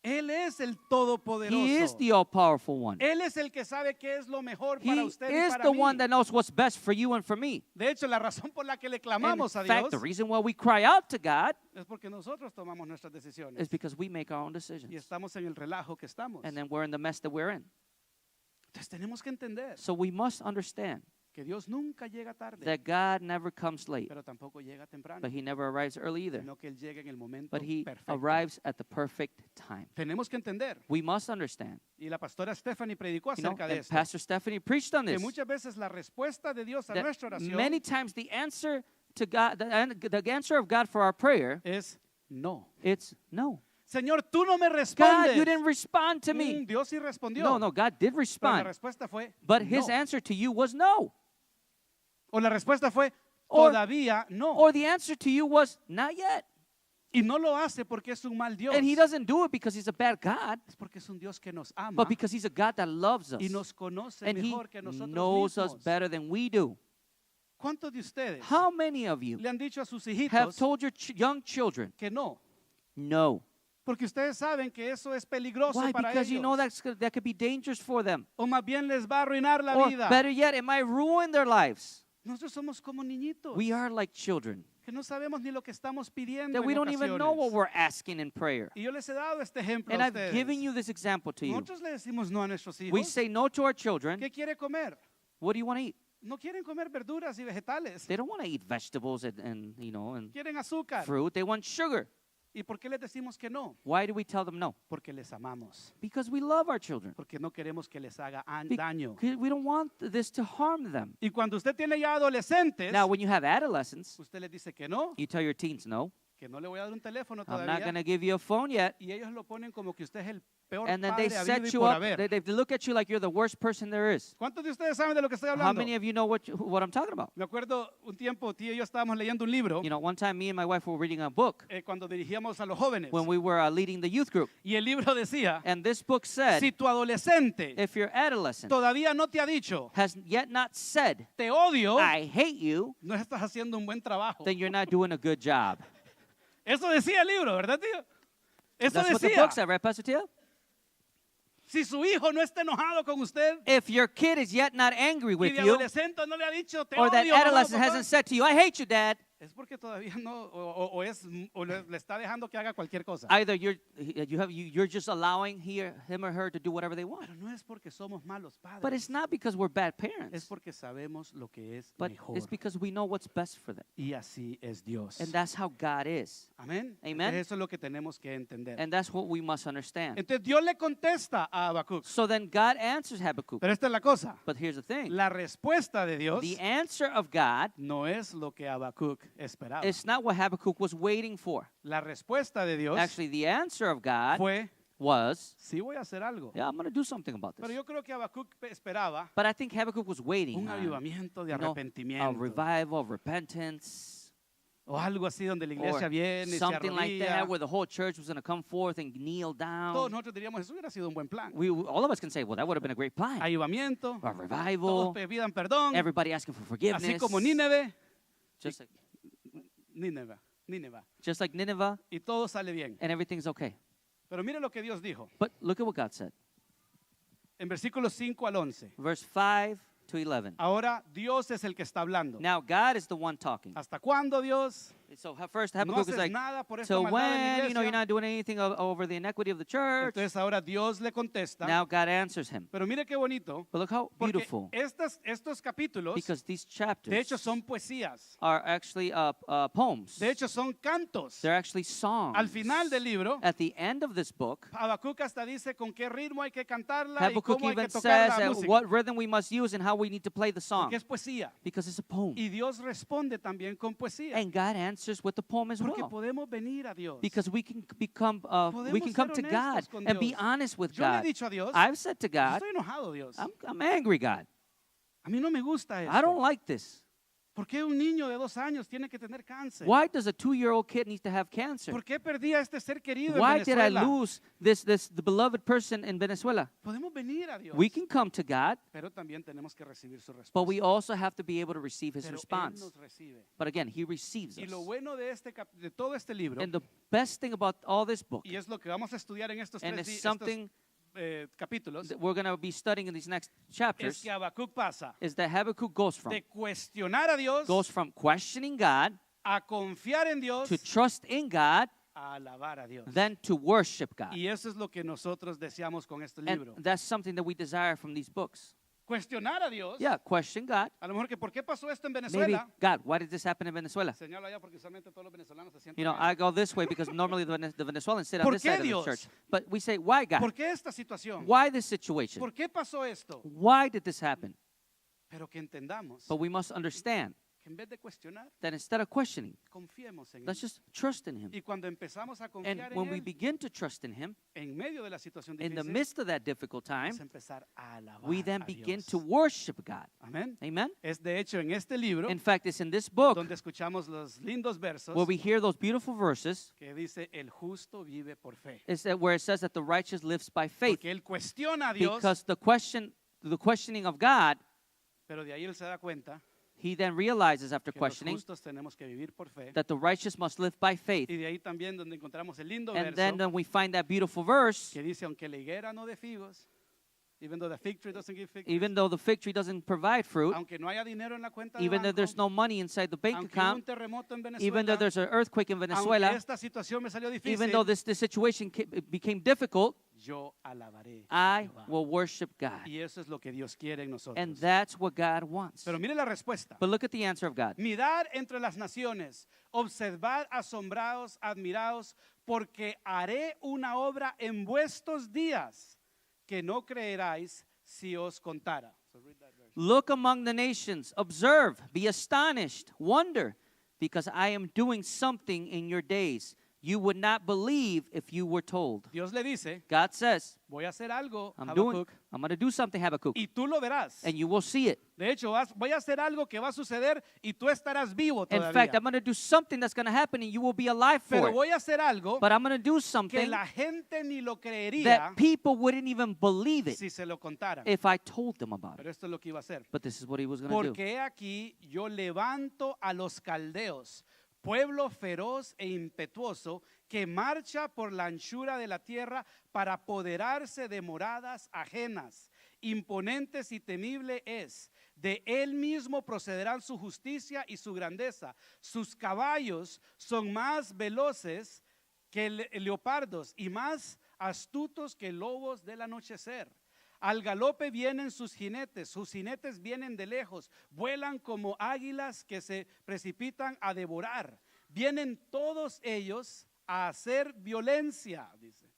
Speaker 1: Él es el
Speaker 2: He is
Speaker 1: todopoderoso.
Speaker 2: the all-powerful one.
Speaker 1: Él es el que sabe qué es lo mejor para
Speaker 2: He
Speaker 1: usted y
Speaker 2: is
Speaker 1: para
Speaker 2: the
Speaker 1: mí.
Speaker 2: one that knows what's best for you and for me.
Speaker 1: De hecho, la razón por la que le
Speaker 2: In
Speaker 1: clamamos a
Speaker 2: fact,
Speaker 1: Dios
Speaker 2: the reason why we cry out to God
Speaker 1: es porque nosotros tomamos nuestras decisiones
Speaker 2: is because we make our own
Speaker 1: y
Speaker 2: decisions.
Speaker 1: estamos en el relajo que estamos.
Speaker 2: And then we're in the mess that we're in.
Speaker 1: Entonces tenemos que entender
Speaker 2: So we must understand
Speaker 1: que Dios nunca llega tarde,
Speaker 2: that God never comes late,
Speaker 1: pero tampoco llega temprano,
Speaker 2: but He never arrives early either.
Speaker 1: sino que Él llega en el momento
Speaker 2: But He
Speaker 1: perfecto.
Speaker 2: arrives at the perfect time.
Speaker 1: Tenemos que entender,
Speaker 2: We must understand.
Speaker 1: y la pastora Stephanie predicó
Speaker 2: You know,
Speaker 1: acerca de
Speaker 2: and
Speaker 1: esto,
Speaker 2: Pastor Stephanie preached on
Speaker 1: que
Speaker 2: this.
Speaker 1: muchas veces la respuesta de Dios a
Speaker 2: That
Speaker 1: nuestra oración
Speaker 2: many times the answer to God, the answer of God for our prayer,
Speaker 1: es no.
Speaker 2: it's no.
Speaker 1: Señor, tú no me
Speaker 2: God,
Speaker 1: respondes.
Speaker 2: you didn't respond to me.
Speaker 1: Dios sí respondió.
Speaker 2: No, God did
Speaker 1: Pero la
Speaker 2: respond.
Speaker 1: respuesta fue
Speaker 2: But His
Speaker 1: no.
Speaker 2: answer to you was no.
Speaker 1: O la respuesta fue
Speaker 2: Or-
Speaker 1: todavía no.
Speaker 2: Or the answer to you was not yet.
Speaker 1: Y no lo hace porque es un mal Dios.
Speaker 2: And He doesn't do it because He's a bad God,
Speaker 1: Es porque es un Dios que nos ama
Speaker 2: but because He's a God that loves us.
Speaker 1: y nos conoce
Speaker 2: And He
Speaker 1: mejor que nosotros
Speaker 2: knows us
Speaker 1: mismos.
Speaker 2: better than we do.
Speaker 1: ¿Cuántos de ustedes
Speaker 2: How many of you
Speaker 1: le han dicho a sus
Speaker 2: have
Speaker 1: hijitos
Speaker 2: told your young children
Speaker 1: que no?
Speaker 2: no?
Speaker 1: Porque ustedes saben que eso es peligroso
Speaker 2: Why?
Speaker 1: para
Speaker 2: Because
Speaker 1: ellos.
Speaker 2: you know that could be dangerous for them.
Speaker 1: O más bien les va a arruinar la
Speaker 2: Or
Speaker 1: vida.
Speaker 2: better yet, it might ruin their lives.
Speaker 1: Nosotros somos como niñitos.
Speaker 2: We are like children.
Speaker 1: que no sabemos ni lo que estamos pidiendo
Speaker 2: that we
Speaker 1: en
Speaker 2: don't even know what
Speaker 1: ocasiones.
Speaker 2: we're asking in prayer.
Speaker 1: Y yo les he dado este ejemplo
Speaker 2: And
Speaker 1: a
Speaker 2: I've given
Speaker 1: ustedes.
Speaker 2: you this example to you.
Speaker 1: Nosotros le decimos no a nuestros
Speaker 2: We
Speaker 1: hijos.
Speaker 2: say no to our children.
Speaker 1: ¿Qué quiere comer?
Speaker 2: What do you want to eat?
Speaker 1: No quieren comer verduras y vegetales.
Speaker 2: They don't want to eat vegetables and and
Speaker 1: Quieren azúcar.
Speaker 2: fruit. They want sugar.
Speaker 1: ¿Y por qué les decimos que no?
Speaker 2: Why do we tell them no?
Speaker 1: Porque les amamos.
Speaker 2: Because we love our children.
Speaker 1: Porque no queremos que les haga
Speaker 2: Be-
Speaker 1: daño.
Speaker 2: We don't want this to harm them.
Speaker 1: Y cuando usted tiene ya adolescentes,
Speaker 2: Now, when you have adolescents,
Speaker 1: usted les dice que no
Speaker 2: you tell your teens no.
Speaker 1: le voy a dar un teléfono
Speaker 2: I'm not going
Speaker 1: todavía.
Speaker 2: to give you a phone yet.
Speaker 1: Y ellos lo ponen como que usted es el peor
Speaker 2: And then they
Speaker 1: padre habido
Speaker 2: set
Speaker 1: y
Speaker 2: you
Speaker 1: por
Speaker 2: up.
Speaker 1: haber.
Speaker 2: They look at you like you're the worst person there is.
Speaker 1: ¿Cuántos de ustedes saben de lo que estoy
Speaker 2: How
Speaker 1: hablando?
Speaker 2: many of you know what I'm talking about?
Speaker 1: Me acuerdo un tiempo, tío y yo estábamos leyendo un libro
Speaker 2: You know, one time me and my wife were reading a book
Speaker 1: cuando dirigíamos a los jóvenes.
Speaker 2: when we were leading the youth group.
Speaker 1: Y el libro decía,
Speaker 2: And this book said,
Speaker 1: si tu adolescente
Speaker 2: if your adolescent
Speaker 1: todavía no te ha dicho,
Speaker 2: has yet not said,
Speaker 1: te odio,
Speaker 2: I hate you,
Speaker 1: no estás haciendo un buen trabajo.
Speaker 2: then you're not doing a good job.
Speaker 1: Eso decía el libro, ¿verdad, tío? Eso
Speaker 2: That's what the
Speaker 1: decía.
Speaker 2: book said, right, Pastor Tia?
Speaker 1: Si su hijo no está enojado con usted
Speaker 2: If your kid is yet not angry
Speaker 1: y
Speaker 2: with
Speaker 1: de
Speaker 2: you,
Speaker 1: adolescente no le ha dicho te
Speaker 2: or that
Speaker 1: odio, mamá o
Speaker 2: adolescent
Speaker 1: papá,
Speaker 2: hasn't said to you, I hate you, Dad,
Speaker 1: es porque todavía no o le está dejando que haga cualquier cosa.
Speaker 2: either you're just allowing him or her to do whatever they want.
Speaker 1: Pero no es porque somos malos
Speaker 2: But it's
Speaker 1: padres.
Speaker 2: not because we're bad
Speaker 1: Es
Speaker 2: parents,
Speaker 1: porque sabemos lo que es
Speaker 2: but
Speaker 1: mejor.
Speaker 2: it's because we know what's best for them.
Speaker 1: Y así es Dios.
Speaker 2: And that's how God is.
Speaker 1: Amén.
Speaker 2: Amen.
Speaker 1: Entonces eso es lo que tenemos que entender.
Speaker 2: And that's what we must understand.
Speaker 1: Entonces Dios le contesta a Habacuc.
Speaker 2: So then God answers Habakkuk.
Speaker 1: Pero esta es la cosa.
Speaker 2: But here's the thing.
Speaker 1: La respuesta de Dios
Speaker 2: The answer of God
Speaker 1: no es lo que Habacuc esperaba.
Speaker 2: is not what Habakkuk was waiting for.
Speaker 1: La respuesta de Dios
Speaker 2: Actually, the answer of God
Speaker 1: fue,
Speaker 2: was,
Speaker 1: sí voy a hacer algo.
Speaker 2: yeah, I'm going to do something about
Speaker 1: Pero
Speaker 2: this.
Speaker 1: yo creo que Habacuc esperaba
Speaker 2: But I think Habakkuk was waiting
Speaker 1: un
Speaker 2: on,
Speaker 1: avivamiento de
Speaker 2: you know, a
Speaker 1: arrepentimiento.
Speaker 2: revival of repentance,
Speaker 1: O algo así donde la
Speaker 2: or
Speaker 1: iglesia viene y se
Speaker 2: something like
Speaker 1: arrodilla.
Speaker 2: that, where the whole church was going to come forth and kneel
Speaker 1: Todos
Speaker 2: down.
Speaker 1: nosotros diríamos, eso hubiera sido un buen plan.
Speaker 2: All of us can say, well, that would have been a great plan.
Speaker 1: Avivamiento,
Speaker 2: A
Speaker 1: todos
Speaker 2: revival,
Speaker 1: pidan perdón,
Speaker 2: everybody asking for forgiveness,
Speaker 1: así como Nínive,
Speaker 2: just like
Speaker 1: Nínive.
Speaker 2: Nineveh,
Speaker 1: Y todo sale bien.
Speaker 2: and everything's okay.
Speaker 1: Pero mire lo que Dios dijo.
Speaker 2: But look at what God said.
Speaker 1: En versículos 5 al 11.
Speaker 2: Verse 5 to 11.
Speaker 1: Ahora Dios es el que está hablando.
Speaker 2: Now God is the one talking.
Speaker 1: ¿Hasta cuándo, Dios?
Speaker 2: So first
Speaker 1: No
Speaker 2: Habakkuk is
Speaker 1: haces
Speaker 2: like,
Speaker 1: nada por esta
Speaker 2: so
Speaker 1: maldad en la
Speaker 2: when, you're
Speaker 1: iglesia.
Speaker 2: not doing anything over the iniquity of the church,
Speaker 1: Entonces ahora Dios le contesta.
Speaker 2: now God answers him.
Speaker 1: Pero mire qué bonito.
Speaker 2: But look how
Speaker 1: Porque
Speaker 2: beautiful,
Speaker 1: estos capítulos,
Speaker 2: because these
Speaker 1: de hecho,
Speaker 2: chapters
Speaker 1: son poesías.
Speaker 2: are actually poems.
Speaker 1: De hecho, son cantos.
Speaker 2: They're actually songs.
Speaker 1: Al final del libro,
Speaker 2: At the end of this book,
Speaker 1: Habacuc hasta dice con qué ritmo hay que cantarla y
Speaker 2: Habakkuk
Speaker 1: cómo hay que
Speaker 2: even
Speaker 1: tocar
Speaker 2: says
Speaker 1: la
Speaker 2: that
Speaker 1: música.
Speaker 2: what rhythm we must use and how we need to play the song,
Speaker 1: Porque es poesía.
Speaker 2: because it's a poem.
Speaker 1: Y Dios responde también con poesía.
Speaker 2: And God answers with the poem as
Speaker 1: Porque
Speaker 2: well.
Speaker 1: podemos venir a Dios.
Speaker 2: Because we can become, we can
Speaker 1: Podemos
Speaker 2: come
Speaker 1: ser
Speaker 2: to God
Speaker 1: honestos con
Speaker 2: and be
Speaker 1: Dios.
Speaker 2: honest with
Speaker 1: Yo le he
Speaker 2: God.
Speaker 1: dicho a Dios,
Speaker 2: I've said to
Speaker 1: yo
Speaker 2: God,
Speaker 1: estoy enojado, Dios.
Speaker 2: I'm angry, God.
Speaker 1: A mí no me gusta
Speaker 2: I don't
Speaker 1: eso.
Speaker 2: like this.
Speaker 1: ¿Por qué un niño de 2 años tiene que tener cáncer?
Speaker 2: Why does a 2-year-old kid need to have cancer?
Speaker 1: ¿Por qué perdí a este ser querido
Speaker 2: Why
Speaker 1: en
Speaker 2: did I
Speaker 1: Venezuela?
Speaker 2: lose the beloved person in Venezuela?
Speaker 1: Podemos venir a Dios,
Speaker 2: We can come to God,
Speaker 1: pero también tenemos que recibir su respuesta.
Speaker 2: but we also have to be able to receive His
Speaker 1: Pero Él
Speaker 2: response.
Speaker 1: nos recibe.
Speaker 2: But again, He receives
Speaker 1: Y lo
Speaker 2: us.
Speaker 1: bueno de todo este libro,
Speaker 2: And the best thing about all this book,
Speaker 1: y es lo que vamos a estudiar en estos
Speaker 2: and
Speaker 1: tres
Speaker 2: it's something
Speaker 1: capítulos,
Speaker 2: that we're going to be studying in these next
Speaker 1: es
Speaker 2: chapters,
Speaker 1: que Habacuc pasa
Speaker 2: is that Habakkuk goes
Speaker 1: de cuestionar a Dios,
Speaker 2: from questioning God
Speaker 1: a confiar en Dios,
Speaker 2: to trust in God,
Speaker 1: a alabar a Dios.
Speaker 2: then to worship God.
Speaker 1: Y eso es lo que nosotros deseamos con este
Speaker 2: And
Speaker 1: libro.
Speaker 2: that's something that we desire from these books.
Speaker 1: Cuestionar a Dios.
Speaker 2: Yeah, question God.
Speaker 1: A lo mejor que ¿por qué pasó esto en
Speaker 2: Maybe,
Speaker 1: Venezuela?
Speaker 2: God, why did this happen in Venezuela?
Speaker 1: Señalo allá porque usualmente todos los venezolanos se sienten
Speaker 2: You know,
Speaker 1: bien.
Speaker 2: I go this way because normally the Venezuelans sit on
Speaker 1: ¿Por
Speaker 2: this
Speaker 1: qué,
Speaker 2: side of the
Speaker 1: Dios?
Speaker 2: church. But we say, why God?
Speaker 1: ¿Por qué esta situación?
Speaker 2: Why this situation?
Speaker 1: ¿Por qué pasó esto?
Speaker 2: Why did this happen?
Speaker 1: Pero que entendamos
Speaker 2: But we must understand
Speaker 1: que en vez de cuestionar,
Speaker 2: that instead of questioning,
Speaker 1: confiemos en Él.
Speaker 2: let's just trust in Him.
Speaker 1: Y cuando empezamos a
Speaker 2: And
Speaker 1: confiar en
Speaker 2: when we
Speaker 1: Él,
Speaker 2: begin to trust in Him,
Speaker 1: en medio de la situación
Speaker 2: in the
Speaker 1: difícil,
Speaker 2: midst of that difficult
Speaker 1: vamos
Speaker 2: time,
Speaker 1: a empezar a alabar
Speaker 2: we then
Speaker 1: a
Speaker 2: begin
Speaker 1: Dios.
Speaker 2: to worship God.
Speaker 1: Amén.
Speaker 2: Amen?
Speaker 1: Es de hecho en este libro
Speaker 2: In fact, it's in this book
Speaker 1: donde escuchamos los lindos versos
Speaker 2: where we hear those beautiful verses,
Speaker 1: que dice el justo vive por fe.
Speaker 2: is that where it says that the righteous lives by faith.
Speaker 1: Porque él cuestiona a Dios,
Speaker 2: Because the questioning of God,
Speaker 1: pero de ahí él se da cuenta
Speaker 2: he then realizes after
Speaker 1: que los
Speaker 2: questioning
Speaker 1: justos tenemos que vivir por fe.
Speaker 2: that the righteous must live by faith.
Speaker 1: Y de ahí también donde encontramos el lindo
Speaker 2: And then
Speaker 1: verso
Speaker 2: we find that beautiful verse
Speaker 1: que dice, aunque la higuera no dé figos, Even though the fig tree doesn't give fig
Speaker 2: even though the fig tree doesn't provide fruit,
Speaker 1: aunque no haya dinero en la cuenta de
Speaker 2: even though
Speaker 1: banco,
Speaker 2: there's no money inside the bank
Speaker 1: aunque hubo un
Speaker 2: account,
Speaker 1: terremoto en
Speaker 2: even though
Speaker 1: Venezuela,
Speaker 2: there's an earthquake in
Speaker 1: aunque
Speaker 2: Venezuela,
Speaker 1: esta situación me salió
Speaker 2: even though
Speaker 1: difícil,
Speaker 2: this situation became difficult,
Speaker 1: yo alabaré a
Speaker 2: I
Speaker 1: Jehová.
Speaker 2: will worship God.
Speaker 1: Y eso es lo que Dios quiere en nosotros.
Speaker 2: And that's what God wants.
Speaker 1: Pero mire la respuesta.
Speaker 2: But look at the answer of God.
Speaker 1: Mirad entre las naciones, observad asombrados, admirados, porque haré una obra en vuestros días que no creeráis si os contara.
Speaker 2: Look among the nations, observe, be astonished, wonder, because I am doing something in your days you would not believe if you were told.
Speaker 1: Dios le dice,
Speaker 2: God says,
Speaker 1: voy a hacer algo,
Speaker 2: I'm
Speaker 1: Habacuc,
Speaker 2: going to do something, Habakkuk,
Speaker 1: y tú lo verás.
Speaker 2: and you will see it.
Speaker 1: De hecho, voy a hacer algo que va a suceder y tú estarás vivo
Speaker 2: In
Speaker 1: todavía.
Speaker 2: fact, I'm going to do something that's going to happen and you will be alive for
Speaker 1: Pero
Speaker 2: it.
Speaker 1: voy a hacer algo
Speaker 2: But I'm going to do
Speaker 1: que
Speaker 2: something
Speaker 1: la gente ni lo creería
Speaker 2: that people wouldn't even believe it
Speaker 1: si se lo contaran.
Speaker 2: if I told them about it.
Speaker 1: Pero esto es lo que iba a hacer.
Speaker 2: But this is what he was going to do.
Speaker 1: Porque he aquí yo levanto a los caldeos, pueblo feroz e impetuoso, que marcha por la anchura de la tierra para apoderarse de moradas ajenas. Imponentes y temible es. De él mismo procederán su justicia y su grandeza. Sus caballos son más veloces que leopardos y más astutos que lobos del anochecer. Al galope vienen sus jinetes vienen de lejos, vuelan como águilas que se precipitan a devorar. Vienen todos ellos a hacer violencia, dice,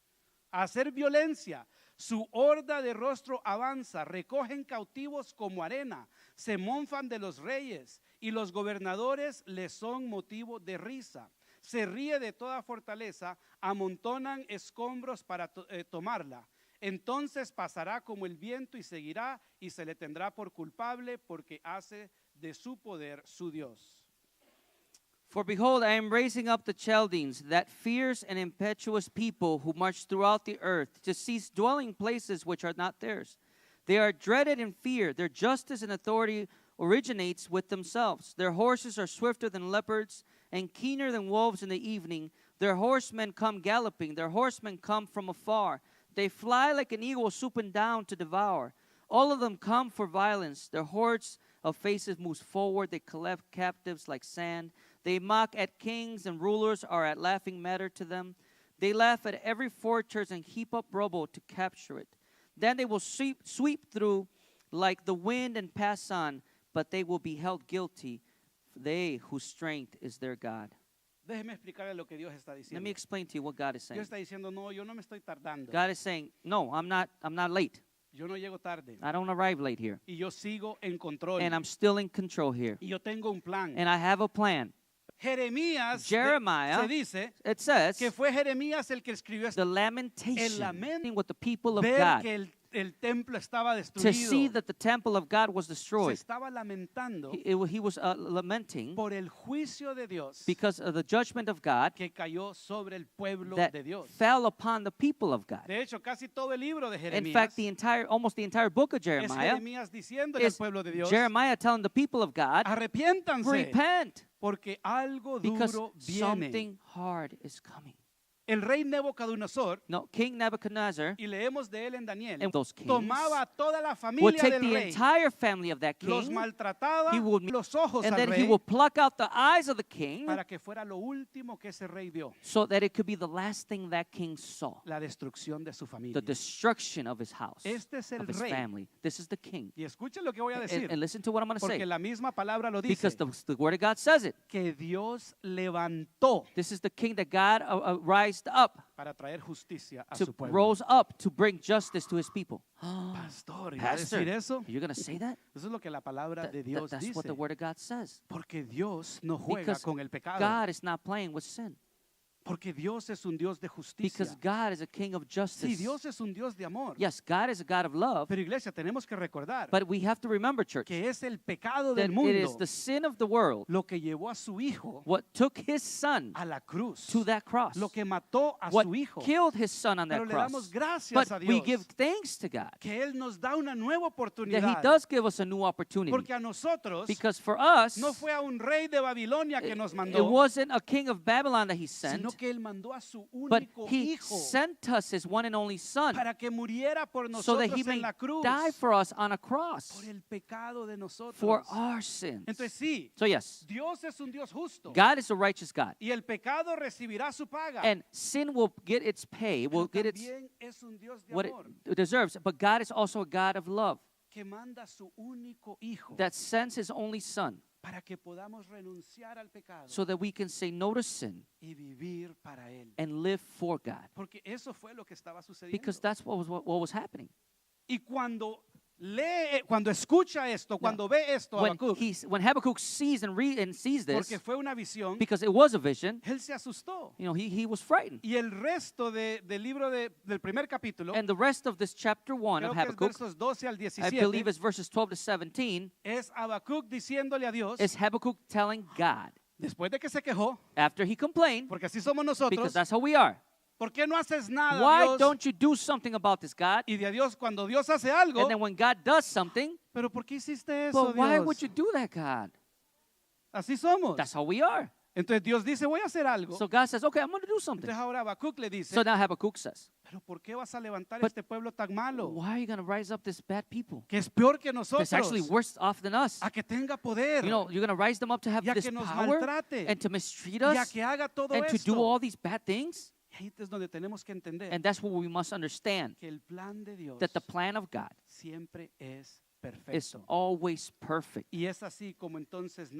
Speaker 1: a hacer violencia. Su horda de rostro avanza, recogen cautivos como arena, se monfan de los reyes y los gobernadores les son motivo de risa. Se ríe de toda fortaleza, amontonan escombros para tomarla. Entonces pasará como el viento y seguirá y se le tendrá por culpable porque hace de su poder su Dios.
Speaker 2: For behold, I am raising up the Chaldeans, that fierce and impetuous people who march throughout the earth, to seize dwelling places which are not theirs. They are dreaded and feared. Their justice and authority originates with themselves. Their horses are swifter than leopards and keener than wolves in the evening. Their horsemen come galloping. Their horsemen come from afar. They fly like an eagle swooping down to devour. All of them come for violence. Their hordes of faces moves forward. They collect captives like sand. They mock at kings and rulers are at laughing matter to them. They laugh at every fortress and heap up rubble to capture it. Then they will sweep through like the wind and pass on, but they will be held guilty, they whose strength is their God.
Speaker 1: Déjeme explicarle lo que Dios está
Speaker 2: Let
Speaker 1: diciendo.
Speaker 2: me explain to you what God is saying.
Speaker 1: Dios está diciendo, no, yo no me estoy tardando.
Speaker 2: God is saying, no, I'm not late.
Speaker 1: Yo no llego tarde.
Speaker 2: I don't arrive late here.
Speaker 1: Y yo sigo en control.
Speaker 2: And I'm still in control here.
Speaker 1: Y yo tengo un plan.
Speaker 2: And I have a plan.
Speaker 1: Jeremías
Speaker 2: Jeremiah,
Speaker 1: se dice
Speaker 2: It says,
Speaker 1: que fue Jeremías el que escribió esto.
Speaker 2: the lamentation
Speaker 1: lamento
Speaker 2: with the people of
Speaker 1: Ver
Speaker 2: God,
Speaker 1: que el templo estaba
Speaker 2: to see
Speaker 1: destruido.
Speaker 2: that the temple of God was
Speaker 1: Se
Speaker 2: destroyed.
Speaker 1: estaba lamentando
Speaker 2: He was lamenting
Speaker 1: por el juicio de Dios
Speaker 2: because of the judgment of God
Speaker 1: que cayó sobre el pueblo
Speaker 2: that
Speaker 1: de Dios.
Speaker 2: fell upon the people of God.
Speaker 1: De hecho, casi todo el libro de
Speaker 2: In
Speaker 1: Jeremías
Speaker 2: fact, almost the entire book of
Speaker 1: es
Speaker 2: Jeremiah
Speaker 1: Jeremías diciéndole al
Speaker 2: is
Speaker 1: pueblo de Dios,
Speaker 2: Jeremiah telling the people of God,
Speaker 1: arrepiéntanse
Speaker 2: repent,
Speaker 1: porque algo
Speaker 2: because
Speaker 1: duro viene.
Speaker 2: something hard is coming.
Speaker 1: El rey Nebuchadnezzar,
Speaker 2: No, King Nebuchadnezzar
Speaker 1: y leemos de él en Daniel,
Speaker 2: and those kings
Speaker 1: tomaba a toda la
Speaker 2: would
Speaker 1: familia
Speaker 2: take
Speaker 1: del
Speaker 2: the
Speaker 1: rey,
Speaker 2: entire family of that
Speaker 1: los
Speaker 2: king,
Speaker 1: maltrataba,
Speaker 2: he would-
Speaker 1: los ojos
Speaker 2: and
Speaker 1: al
Speaker 2: then he
Speaker 1: rey,
Speaker 2: will pluck out the eyes of the king
Speaker 1: para que fuera lo último que ese rey vio,
Speaker 2: so that it could be the last thing that king saw,
Speaker 1: la destrucción de su familia.
Speaker 2: the destruction of his house,
Speaker 1: Este es el
Speaker 2: of his
Speaker 1: rey.
Speaker 2: family. This is the king.
Speaker 1: Y escuchen lo que voy a decir,
Speaker 2: And listen to what I'm going to
Speaker 1: porque
Speaker 2: say,
Speaker 1: la misma palabra lo dice,
Speaker 2: because the word of God says it.
Speaker 1: que Dios levantó
Speaker 2: This is the king that God rised up,
Speaker 1: para traer justicia a su
Speaker 2: to
Speaker 1: pueblo.
Speaker 2: rose up to bring justice to his people.
Speaker 1: Pastor, ¿y va a
Speaker 2: Pastor,
Speaker 1: decir eso?
Speaker 2: you're going to say that?
Speaker 1: Eso es lo que la palabra de Dios
Speaker 2: That's what
Speaker 1: dice.
Speaker 2: the word of God says.
Speaker 1: Porque Dios no juega
Speaker 2: Because
Speaker 1: con el pecado.
Speaker 2: God is not playing with sin.
Speaker 1: Porque Dios es un Dios de
Speaker 2: Because
Speaker 1: justicia.
Speaker 2: God is a king of
Speaker 1: Sí,
Speaker 2: justice.
Speaker 1: Dios es un Dios de amor.
Speaker 2: Yes, God is a God of love,
Speaker 1: Pero iglesia, tenemos que recordar
Speaker 2: but we have to remember, church,
Speaker 1: que es el pecado
Speaker 2: that
Speaker 1: del
Speaker 2: it is
Speaker 1: mundo
Speaker 2: the sin of the world
Speaker 1: lo que llevó a su hijo
Speaker 2: what took his son
Speaker 1: a la cruz.
Speaker 2: to that cross,
Speaker 1: Lo que mató a
Speaker 2: what
Speaker 1: su hijo.
Speaker 2: killed his son on
Speaker 1: Pero
Speaker 2: that
Speaker 1: le damos
Speaker 2: cross.
Speaker 1: gracias a
Speaker 2: But we
Speaker 1: Dios
Speaker 2: give thanks to God
Speaker 1: que Él nos da una nueva
Speaker 2: that he
Speaker 1: oportunidad.
Speaker 2: does give us a new opportunity.
Speaker 1: Porque a nosotros
Speaker 2: Because for us,
Speaker 1: no fue a un rey de Babilonia que nos
Speaker 2: it
Speaker 1: mandó,
Speaker 2: wasn't a king of Babylon that he sent,
Speaker 1: sino que Él mandó a su
Speaker 2: But
Speaker 1: único
Speaker 2: he
Speaker 1: Hijo
Speaker 2: sent us his one and only Son
Speaker 1: para que muriera por
Speaker 2: so that
Speaker 1: nosotros
Speaker 2: he may
Speaker 1: en la cruz,
Speaker 2: die for us on a
Speaker 1: por
Speaker 2: cross
Speaker 1: el pecado de nosotros.
Speaker 2: for our sins.
Speaker 1: Entonces sí,
Speaker 2: So yes,
Speaker 1: Dios es un Dios justo
Speaker 2: God is a righteous God.
Speaker 1: y el pecado recibirá su paga.
Speaker 2: And sin will get its pay, will
Speaker 1: Pero
Speaker 2: get its
Speaker 1: también es un Dios de
Speaker 2: what
Speaker 1: amor
Speaker 2: it deserves. But God is also a God of love
Speaker 1: que manda a su único Hijo
Speaker 2: that sends his only Son
Speaker 1: para que podamos renunciar al pecado
Speaker 2: so that we can say no to sin
Speaker 1: y vivir para Él.
Speaker 2: and live for God.
Speaker 1: Porque eso fue lo que estaba sucediendo.
Speaker 2: Because that's what was happening.
Speaker 1: Y cuando escucha esto, cuando ve esto, Habacuc,
Speaker 2: When Habakkuk sees and sees this,
Speaker 1: porque fue una visión,
Speaker 2: because it was a vision,
Speaker 1: él se asustó.
Speaker 2: he was frightened.
Speaker 1: Y el resto del libro del primer capítulo,
Speaker 2: And the rest of this chapter 1
Speaker 1: creo
Speaker 2: of
Speaker 1: que es
Speaker 2: Habakkuk,
Speaker 1: versos 12 al
Speaker 2: I
Speaker 1: 17,
Speaker 2: believe it's verses 12 to 17,
Speaker 1: es Habacuc diciéndole a Dios,
Speaker 2: is Habakkuk telling God,
Speaker 1: después de que se quejó,
Speaker 2: after he complained,
Speaker 1: porque así somos
Speaker 2: because
Speaker 1: nosotros,
Speaker 2: that's how we are.
Speaker 1: ¿por qué no haces nada,
Speaker 2: Why
Speaker 1: Dios?
Speaker 2: don't you do something about this, God?
Speaker 1: Y de Dios, cuando Dios hace algo,
Speaker 2: And then when God does something,
Speaker 1: pero ¿por qué hiciste eso,
Speaker 2: but why
Speaker 1: Dios?
Speaker 2: would you do that, God?
Speaker 1: Así somos.
Speaker 2: That's how we are.
Speaker 1: Entonces Dios dice, voy a hacer algo.
Speaker 2: So God says, okay, I'm going to do something.
Speaker 1: Entonces ahora Habacuc le dice,
Speaker 2: So now Habakkuk says,
Speaker 1: pero ¿por qué vas a levantar
Speaker 2: But
Speaker 1: este pueblo tan malo?
Speaker 2: why are you going to rise up this bad people?
Speaker 1: Que es peor que
Speaker 2: That's
Speaker 1: nosotros.
Speaker 2: actually worse off than us.
Speaker 1: A que tenga poder.
Speaker 2: You know, you're going to rise them up to have
Speaker 1: Y a
Speaker 2: this
Speaker 1: que nos
Speaker 2: power
Speaker 1: maltrate.
Speaker 2: and to mistreat
Speaker 1: Y a
Speaker 2: us
Speaker 1: que haga todo
Speaker 2: and to
Speaker 1: esto.
Speaker 2: do all these bad things.
Speaker 1: Y ahí es donde tenemos que entender
Speaker 2: And that's what we must understand,
Speaker 1: que el plan de Dios
Speaker 2: that the plan of God
Speaker 1: siempre es
Speaker 2: is
Speaker 1: perfecto.
Speaker 2: always perfect.
Speaker 1: Y es así como entonces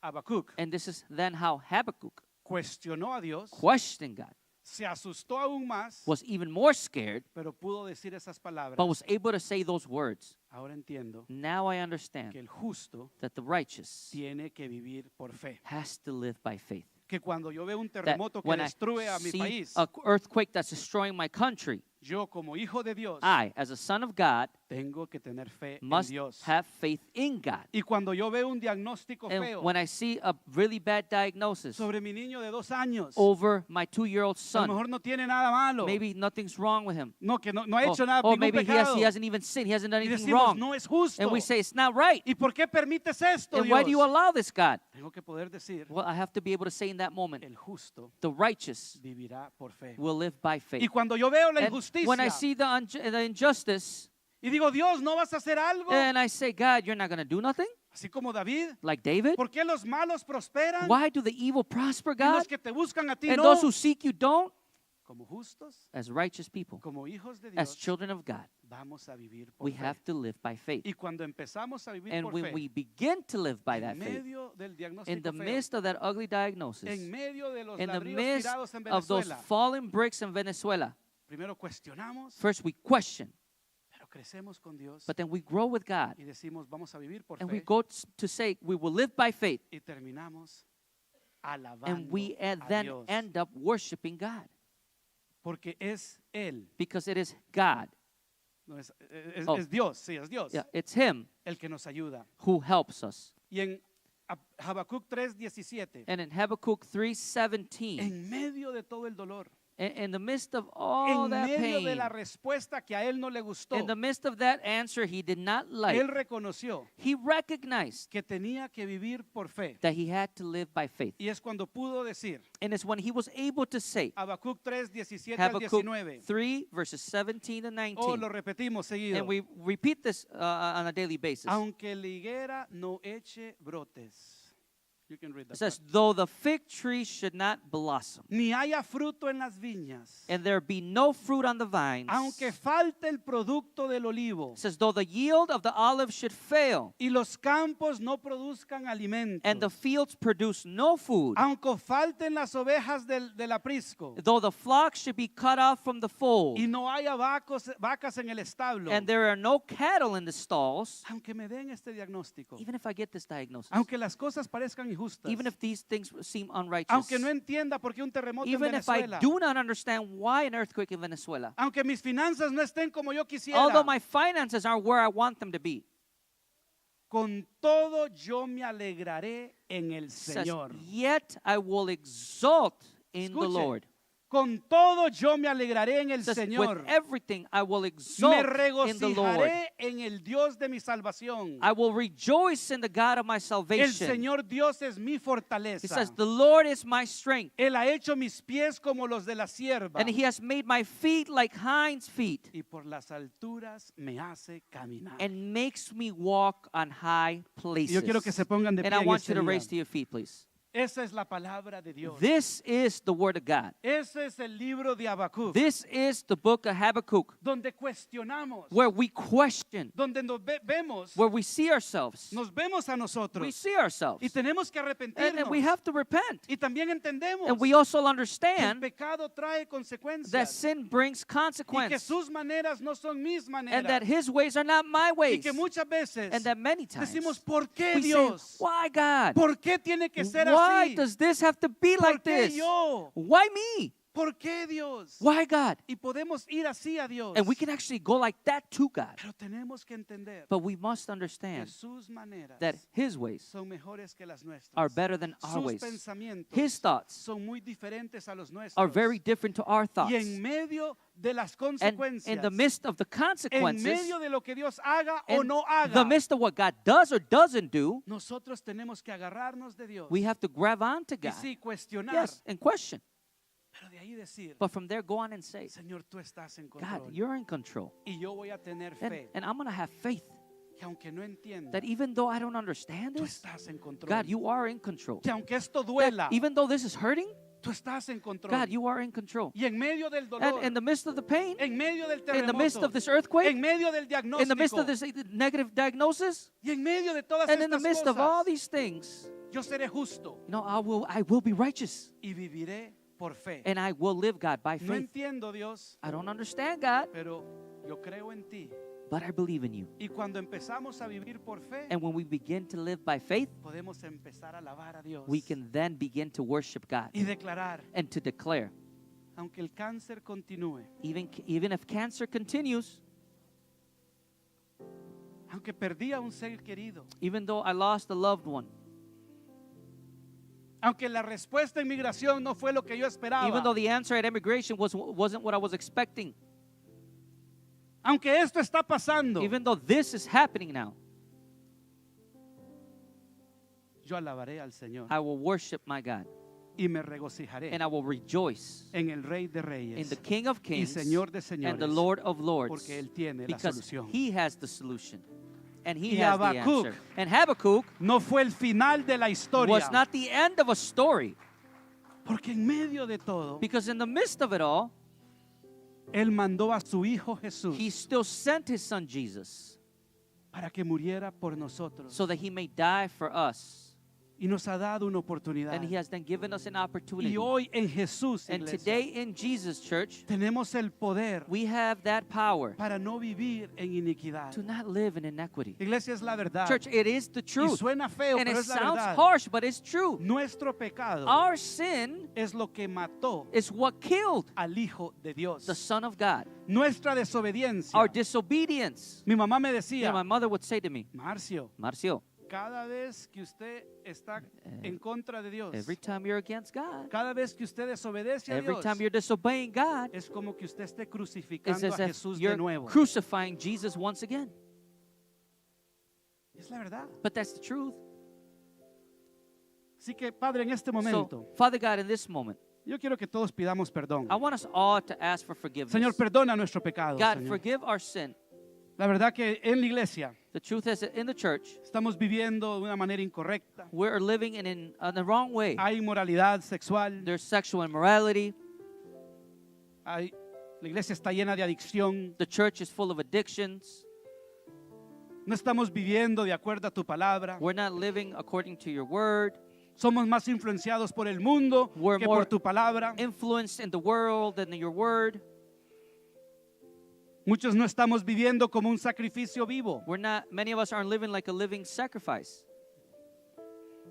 Speaker 1: Habacuc
Speaker 2: And this is then how Habakkuk
Speaker 1: cuestionó a Dios,
Speaker 2: questioned God,
Speaker 1: se asustó aún más,
Speaker 2: was even more scared,
Speaker 1: pero pudo decir esas palabras.
Speaker 2: but was able to say those words.
Speaker 1: Ahora entiendo
Speaker 2: Now I
Speaker 1: que
Speaker 2: understand
Speaker 1: el justo
Speaker 2: that the righteous
Speaker 1: tiene que vivir por fe.
Speaker 2: has to live by faith.
Speaker 1: Que cuando yo veo un
Speaker 2: That
Speaker 1: terremoto que
Speaker 2: when I
Speaker 1: destruye a mi
Speaker 2: see
Speaker 1: país,
Speaker 2: an earthquake that's destroying my country,
Speaker 1: yo como hijo de Dios
Speaker 2: I, as a son of God,
Speaker 1: tengo que tener fe en
Speaker 2: must
Speaker 1: Dios.
Speaker 2: have faith in God.
Speaker 1: Y cuando yo veo un diagnóstico
Speaker 2: And
Speaker 1: feo
Speaker 2: when I see a really bad diagnosis
Speaker 1: sobre mi niño de 2 años,
Speaker 2: over my 2-year-old
Speaker 1: a lo
Speaker 2: son,
Speaker 1: mejor no tiene nada malo.
Speaker 2: maybe nothing's wrong with him.
Speaker 1: No, que no ha hecho nada, ningún
Speaker 2: maybe
Speaker 1: pecado.
Speaker 2: he hasn't even sinned. He hasn't done
Speaker 1: Y
Speaker 2: anything
Speaker 1: decimos,
Speaker 2: wrong.
Speaker 1: no es justo.
Speaker 2: And we say, it's not right.
Speaker 1: ¿Y por qué permites esto,
Speaker 2: And
Speaker 1: Dios?
Speaker 2: why do you allow this, God?
Speaker 1: Tengo que poder decir,
Speaker 2: Well, I have to be able to say in that moment,
Speaker 1: el justo
Speaker 2: the righteous
Speaker 1: vivirá por fe.
Speaker 2: will live by
Speaker 1: Y
Speaker 2: faith.
Speaker 1: cuando yo veo la
Speaker 2: And
Speaker 1: injusticia
Speaker 2: when I see the injustice,
Speaker 1: y digo, Dios, ¿no vas a hacer algo?
Speaker 2: and I say, God, you're not going to do nothing?
Speaker 1: Así como David.
Speaker 2: Like David?
Speaker 1: ¿Por qué los malos prosperan?
Speaker 2: Why do the evil prosper,
Speaker 1: Y
Speaker 2: God?
Speaker 1: los que te buscan a ti
Speaker 2: And
Speaker 1: no.
Speaker 2: those who seek you don't?
Speaker 1: Como justos,
Speaker 2: As righteous people,
Speaker 1: como hijos de
Speaker 2: as
Speaker 1: Dios,
Speaker 2: children of God,
Speaker 1: vamos a vivir por
Speaker 2: we
Speaker 1: fe.
Speaker 2: have to live by faith.
Speaker 1: Y cuando empezamos a vivir
Speaker 2: And
Speaker 1: por
Speaker 2: when
Speaker 1: fe,
Speaker 2: we begin to live by that
Speaker 1: en
Speaker 2: faith,
Speaker 1: medio del
Speaker 2: in
Speaker 1: diagnóstico
Speaker 2: the
Speaker 1: feo,
Speaker 2: midst of that ugly diagnosis,
Speaker 1: en medio de los
Speaker 2: in the
Speaker 1: ladrillos
Speaker 2: midst
Speaker 1: tirados en
Speaker 2: of those
Speaker 1: Venezuela,
Speaker 2: fallen bricks in Venezuela,
Speaker 1: primero cuestionamos,
Speaker 2: first we question,
Speaker 1: pero crecemos con Dios
Speaker 2: but then we grow with God,
Speaker 1: y decimos, vamos a vivir por
Speaker 2: and we
Speaker 1: fe,
Speaker 2: go to say we will live by faith,
Speaker 1: y terminamos alabando
Speaker 2: and we
Speaker 1: a
Speaker 2: then
Speaker 1: Dios,
Speaker 2: end up worshiping God,
Speaker 1: porque es Él,
Speaker 2: because it is God,
Speaker 1: no es
Speaker 2: Oh.
Speaker 1: Dios, sí, es Dios,
Speaker 2: yeah, it's Him
Speaker 1: el que nos ayuda.
Speaker 2: who helps us.
Speaker 1: Y en Habacuc 3:17,
Speaker 2: And in Habakkuk 3:17,
Speaker 1: en medio de todo el dolor,
Speaker 2: in the midst of all
Speaker 1: en
Speaker 2: that
Speaker 1: medio de
Speaker 2: pain,
Speaker 1: la respuesta que a él no le gustó,
Speaker 2: in the midst of that answer he did not like,
Speaker 1: él reconoció
Speaker 2: he recognized
Speaker 1: que tenía que vivir por fe.
Speaker 2: that he had to live by faith.
Speaker 1: Y es cuando pudo decir,
Speaker 2: And it's when he was able to say,
Speaker 1: Habacuc 3:17 al
Speaker 2: Habakkuk
Speaker 1: 19.
Speaker 2: 3, verses 17 and 19.
Speaker 1: Oh, lo repetimos seguido.
Speaker 2: And we repeat this on a daily basis.
Speaker 1: Aunque la higuera no eche brotes. You can read that
Speaker 2: It says,
Speaker 1: part.
Speaker 2: though the fig tree should not blossom,
Speaker 1: Ni haya fruto en las viñas.
Speaker 2: and there be no fruit on the vines,
Speaker 1: Aunque falte el producto del olivo.
Speaker 2: it says, though the yield of the olive should fail,
Speaker 1: Y los campos no produzcan alimento.
Speaker 2: and the fields produce no food,
Speaker 1: Aunque falten las ovejas del aprisco.
Speaker 2: though the flock should be cut off from the fold,
Speaker 1: Y no haya vacas en el establo.
Speaker 2: and there are no cattle in the stalls,
Speaker 1: Aunque me den este diagnóstico.
Speaker 2: even if I get this diagnosis,
Speaker 1: Aunque las cosas parezcan injustas.
Speaker 2: even if these things seem unrighteous,
Speaker 1: Aunque no entienda por qué un terremoto en
Speaker 2: even if I
Speaker 1: Venezuela.
Speaker 2: do not understand why an earthquake in Venezuela,
Speaker 1: Aunque mis finanzas no estén como yo quisiera.
Speaker 2: although my finances aren't where I want them to be,
Speaker 1: Con todo yo me alegraré en el
Speaker 2: it says,
Speaker 1: Señor.
Speaker 2: yet I will exult in the
Speaker 1: Escuche.
Speaker 2: Lord.
Speaker 1: con todo yo me alegraré en el
Speaker 2: It says,
Speaker 1: Señor.
Speaker 2: with everything I will exalt
Speaker 1: Me
Speaker 2: in the Lord.
Speaker 1: regocijaré en el Dios de mi salvación.
Speaker 2: I will rejoice in the God of my
Speaker 1: El
Speaker 2: salvation.
Speaker 1: Señor Dios es mi
Speaker 2: He
Speaker 1: fortaleza.
Speaker 2: says, the Lord is my strength,
Speaker 1: Él ha hecho mis pies como los de la sierva.
Speaker 2: and he has made my feet like hinds' feet,
Speaker 1: Y por las alturas me hace caminar.
Speaker 2: and makes me walk on high places.
Speaker 1: Yo quiero que se pongan de
Speaker 2: And
Speaker 1: pie
Speaker 2: I
Speaker 1: en
Speaker 2: want
Speaker 1: este
Speaker 2: you to
Speaker 1: día.
Speaker 2: raise to your feet, please.
Speaker 1: Esa es la palabra de Dios.
Speaker 2: This is the word of God.
Speaker 1: Ese es el libro de Habacuc,
Speaker 2: This is the book of Habakkuk,
Speaker 1: donde cuestionamos,
Speaker 2: where we question,
Speaker 1: donde nos vemos,
Speaker 2: where we see ourselves.
Speaker 1: nos vemos a
Speaker 2: We
Speaker 1: nosotros
Speaker 2: see ourselves.
Speaker 1: y tenemos que
Speaker 2: And
Speaker 1: arrepentirnos.
Speaker 2: we have to repent.
Speaker 1: Y también entendemos
Speaker 2: And we also
Speaker 1: que el
Speaker 2: understand
Speaker 1: pecado trae
Speaker 2: that
Speaker 1: consecuencias
Speaker 2: sin brings
Speaker 1: y que
Speaker 2: consequence,
Speaker 1: sus maneras no son mis
Speaker 2: and that
Speaker 1: maneras
Speaker 2: his ways are not my
Speaker 1: y
Speaker 2: ways,
Speaker 1: que muchas veces
Speaker 2: and that many times
Speaker 1: decimos, ¿por qué
Speaker 2: we say,
Speaker 1: Dios?
Speaker 2: why God?
Speaker 1: ¿Por qué tiene que ser
Speaker 2: Why
Speaker 1: así?
Speaker 2: does this have to be
Speaker 1: ¿Por
Speaker 2: like
Speaker 1: qué
Speaker 2: this?
Speaker 1: yo?
Speaker 2: Why me?
Speaker 1: ¿Por qué Dios?
Speaker 2: Why God?
Speaker 1: Y podemos ir así a Dios.
Speaker 2: And we can actually go like that to God.
Speaker 1: Pero tenemos que entender
Speaker 2: But we must
Speaker 1: que
Speaker 2: understand
Speaker 1: sus maneras
Speaker 2: that his ways
Speaker 1: son mejores que las nuestras.
Speaker 2: are better than our
Speaker 1: Sus
Speaker 2: ways.
Speaker 1: pensamientos
Speaker 2: His thoughts
Speaker 1: son muy diferentes a los nuestros.
Speaker 2: are very different to our thoughts.
Speaker 1: Y en medio de las
Speaker 2: And
Speaker 1: consecuencias,
Speaker 2: in the midst of the
Speaker 1: en
Speaker 2: consequences,
Speaker 1: medio de lo que Dios haga o
Speaker 2: in
Speaker 1: no haga,
Speaker 2: the midst of what God does or doesn't do,
Speaker 1: nosotros tenemos que agarrarnos de Dios
Speaker 2: we have to grab on to
Speaker 1: y
Speaker 2: God.
Speaker 1: sí cuestionar,
Speaker 2: Yes, and question.
Speaker 1: pero de ahí decir,
Speaker 2: But from there, go on and say,
Speaker 1: Señor, tú estás en
Speaker 2: God,
Speaker 1: control
Speaker 2: you're in control.
Speaker 1: y yo voy a tener
Speaker 2: And,
Speaker 1: fe
Speaker 2: and I'm going to have faith
Speaker 1: que aunque no entienda,
Speaker 2: that even though I don't understand
Speaker 1: tú
Speaker 2: this,
Speaker 1: estás en control.
Speaker 2: God, you are in control.
Speaker 1: Que aunque esto
Speaker 2: That
Speaker 1: duela,
Speaker 2: even though this is hurting,
Speaker 1: tú estás en control.
Speaker 2: God, you are in control.
Speaker 1: Y en medio del
Speaker 2: And
Speaker 1: dolor,
Speaker 2: in the midst of the pain,
Speaker 1: en medio del
Speaker 2: in the midst
Speaker 1: terremoto,
Speaker 2: of this earthquake,
Speaker 1: en medio del
Speaker 2: in the midst
Speaker 1: diagnóstico
Speaker 2: of this negative diagnosis,
Speaker 1: y en medio de todas
Speaker 2: and in the
Speaker 1: estas
Speaker 2: midst of all
Speaker 1: cosas,
Speaker 2: these things,
Speaker 1: yo seré justo
Speaker 2: you know, I will be righteous,
Speaker 1: y viviré por fe.
Speaker 2: and I will live, God, by
Speaker 1: No
Speaker 2: faith.
Speaker 1: entiendo, Dios,
Speaker 2: I don't understand, God,
Speaker 1: pero yo creo en ti.
Speaker 2: but I believe in you.
Speaker 1: Y cuando empezamos a vivir por fe,
Speaker 2: And when we begin to live by faith,
Speaker 1: podemos empezar a alabar a Dios
Speaker 2: we can then begin to worship God
Speaker 1: y declarar,
Speaker 2: and to declare,
Speaker 1: aunque el cáncer continúe,
Speaker 2: even if cancer continues,
Speaker 1: aunque perdí a un ser querido,
Speaker 2: even though I lost a loved one,
Speaker 1: aunque la respuesta en migración no fue lo que yo esperaba,
Speaker 2: even though the answer at immigration wasn't what I was expecting,
Speaker 1: aunque esto está pasando,
Speaker 2: even though this is happening now,
Speaker 1: yo alabaré al Señor
Speaker 2: I will worship my God
Speaker 1: y me regocijaré
Speaker 2: and I will rejoice
Speaker 1: en el Rey de
Speaker 2: in
Speaker 1: Reyes
Speaker 2: the King of
Speaker 1: y
Speaker 2: Kings
Speaker 1: Señor de
Speaker 2: and the
Speaker 1: Señores,
Speaker 2: Lord of Lords,
Speaker 1: porque Él tiene la
Speaker 2: because
Speaker 1: solución.
Speaker 2: He has the solution and He
Speaker 1: Y
Speaker 2: has the
Speaker 1: Habacuc
Speaker 2: answer. And Habakkuk
Speaker 1: No fue el final de la historia,
Speaker 2: was not the end of a story,
Speaker 1: porque en medio de todo,
Speaker 2: because in the midst of it all,
Speaker 1: Él mandó a su Hijo Jesús
Speaker 2: He still sent His Son Jesus
Speaker 1: para que muriera por nosotros
Speaker 2: so that He may die for us.
Speaker 1: y nos ha dado una oportunidad.
Speaker 2: And He has then given us an opportunity.
Speaker 1: Y hoy en Jesús,
Speaker 2: And
Speaker 1: iglesia,
Speaker 2: today in Jesus, church,
Speaker 1: tenemos el poder
Speaker 2: we have that power
Speaker 1: para no vivir en iniquidad.
Speaker 2: to not live in inequity.
Speaker 1: Iglesia, es la verdad.
Speaker 2: Church, it is the
Speaker 1: Y
Speaker 2: truth.
Speaker 1: suena feo,
Speaker 2: And
Speaker 1: pero
Speaker 2: it
Speaker 1: es la
Speaker 2: sounds
Speaker 1: verdad.
Speaker 2: harsh, but it's true.
Speaker 1: Nuestro pecado
Speaker 2: Our sin
Speaker 1: es lo que mató
Speaker 2: is what killed
Speaker 1: al Hijo de Dios.
Speaker 2: the Son of God.
Speaker 1: Nuestra desobediencia.
Speaker 2: Our disobedience.
Speaker 1: Mi mamá me
Speaker 2: You
Speaker 1: decía,
Speaker 2: know, my mother would say to me,
Speaker 1: Marcio,
Speaker 2: Marcio,
Speaker 1: cada vez que usted está en contra de Dios,
Speaker 2: every time you're against God,
Speaker 1: cada vez que usted desobedece a
Speaker 2: every
Speaker 1: Dios,
Speaker 2: time you're disobeying God,
Speaker 1: es como que usted esté
Speaker 2: it's
Speaker 1: crucificando
Speaker 2: as
Speaker 1: a
Speaker 2: if
Speaker 1: Jesús de
Speaker 2: you're
Speaker 1: nuevo.
Speaker 2: crucifying Jesus once again.
Speaker 1: Es la verdad.
Speaker 2: But that's the truth.
Speaker 1: Así que, Padre, en este
Speaker 2: So,
Speaker 1: momento,
Speaker 2: Father God, in this moment,
Speaker 1: yo quiero que todos pidamos perdón.
Speaker 2: I want us all to ask for forgiveness.
Speaker 1: Señor, perdona nuestro pecado.
Speaker 2: God,
Speaker 1: Señor.
Speaker 2: forgive our sin.
Speaker 1: La verdad que en la iglesia
Speaker 2: The truth is that in the church,
Speaker 1: estamos viviendo de una manera incorrecta.
Speaker 2: we're living in the wrong way.
Speaker 1: Hay inmoralidad sexual.
Speaker 2: There's sexual immorality.
Speaker 1: La iglesia está llena de adicción.
Speaker 2: The church is full of addictions.
Speaker 1: No estamos viviendo de acuerdo a tu palabra.
Speaker 2: We're not living according to your word.
Speaker 1: Somos más influenciados por el mundo
Speaker 2: We're
Speaker 1: que
Speaker 2: more
Speaker 1: por tu palabra.
Speaker 2: Influenced in the world than in your word.
Speaker 1: Muchos no estamos viviendo como un sacrificio vivo.
Speaker 2: Many of us aren't living like a living sacrifice.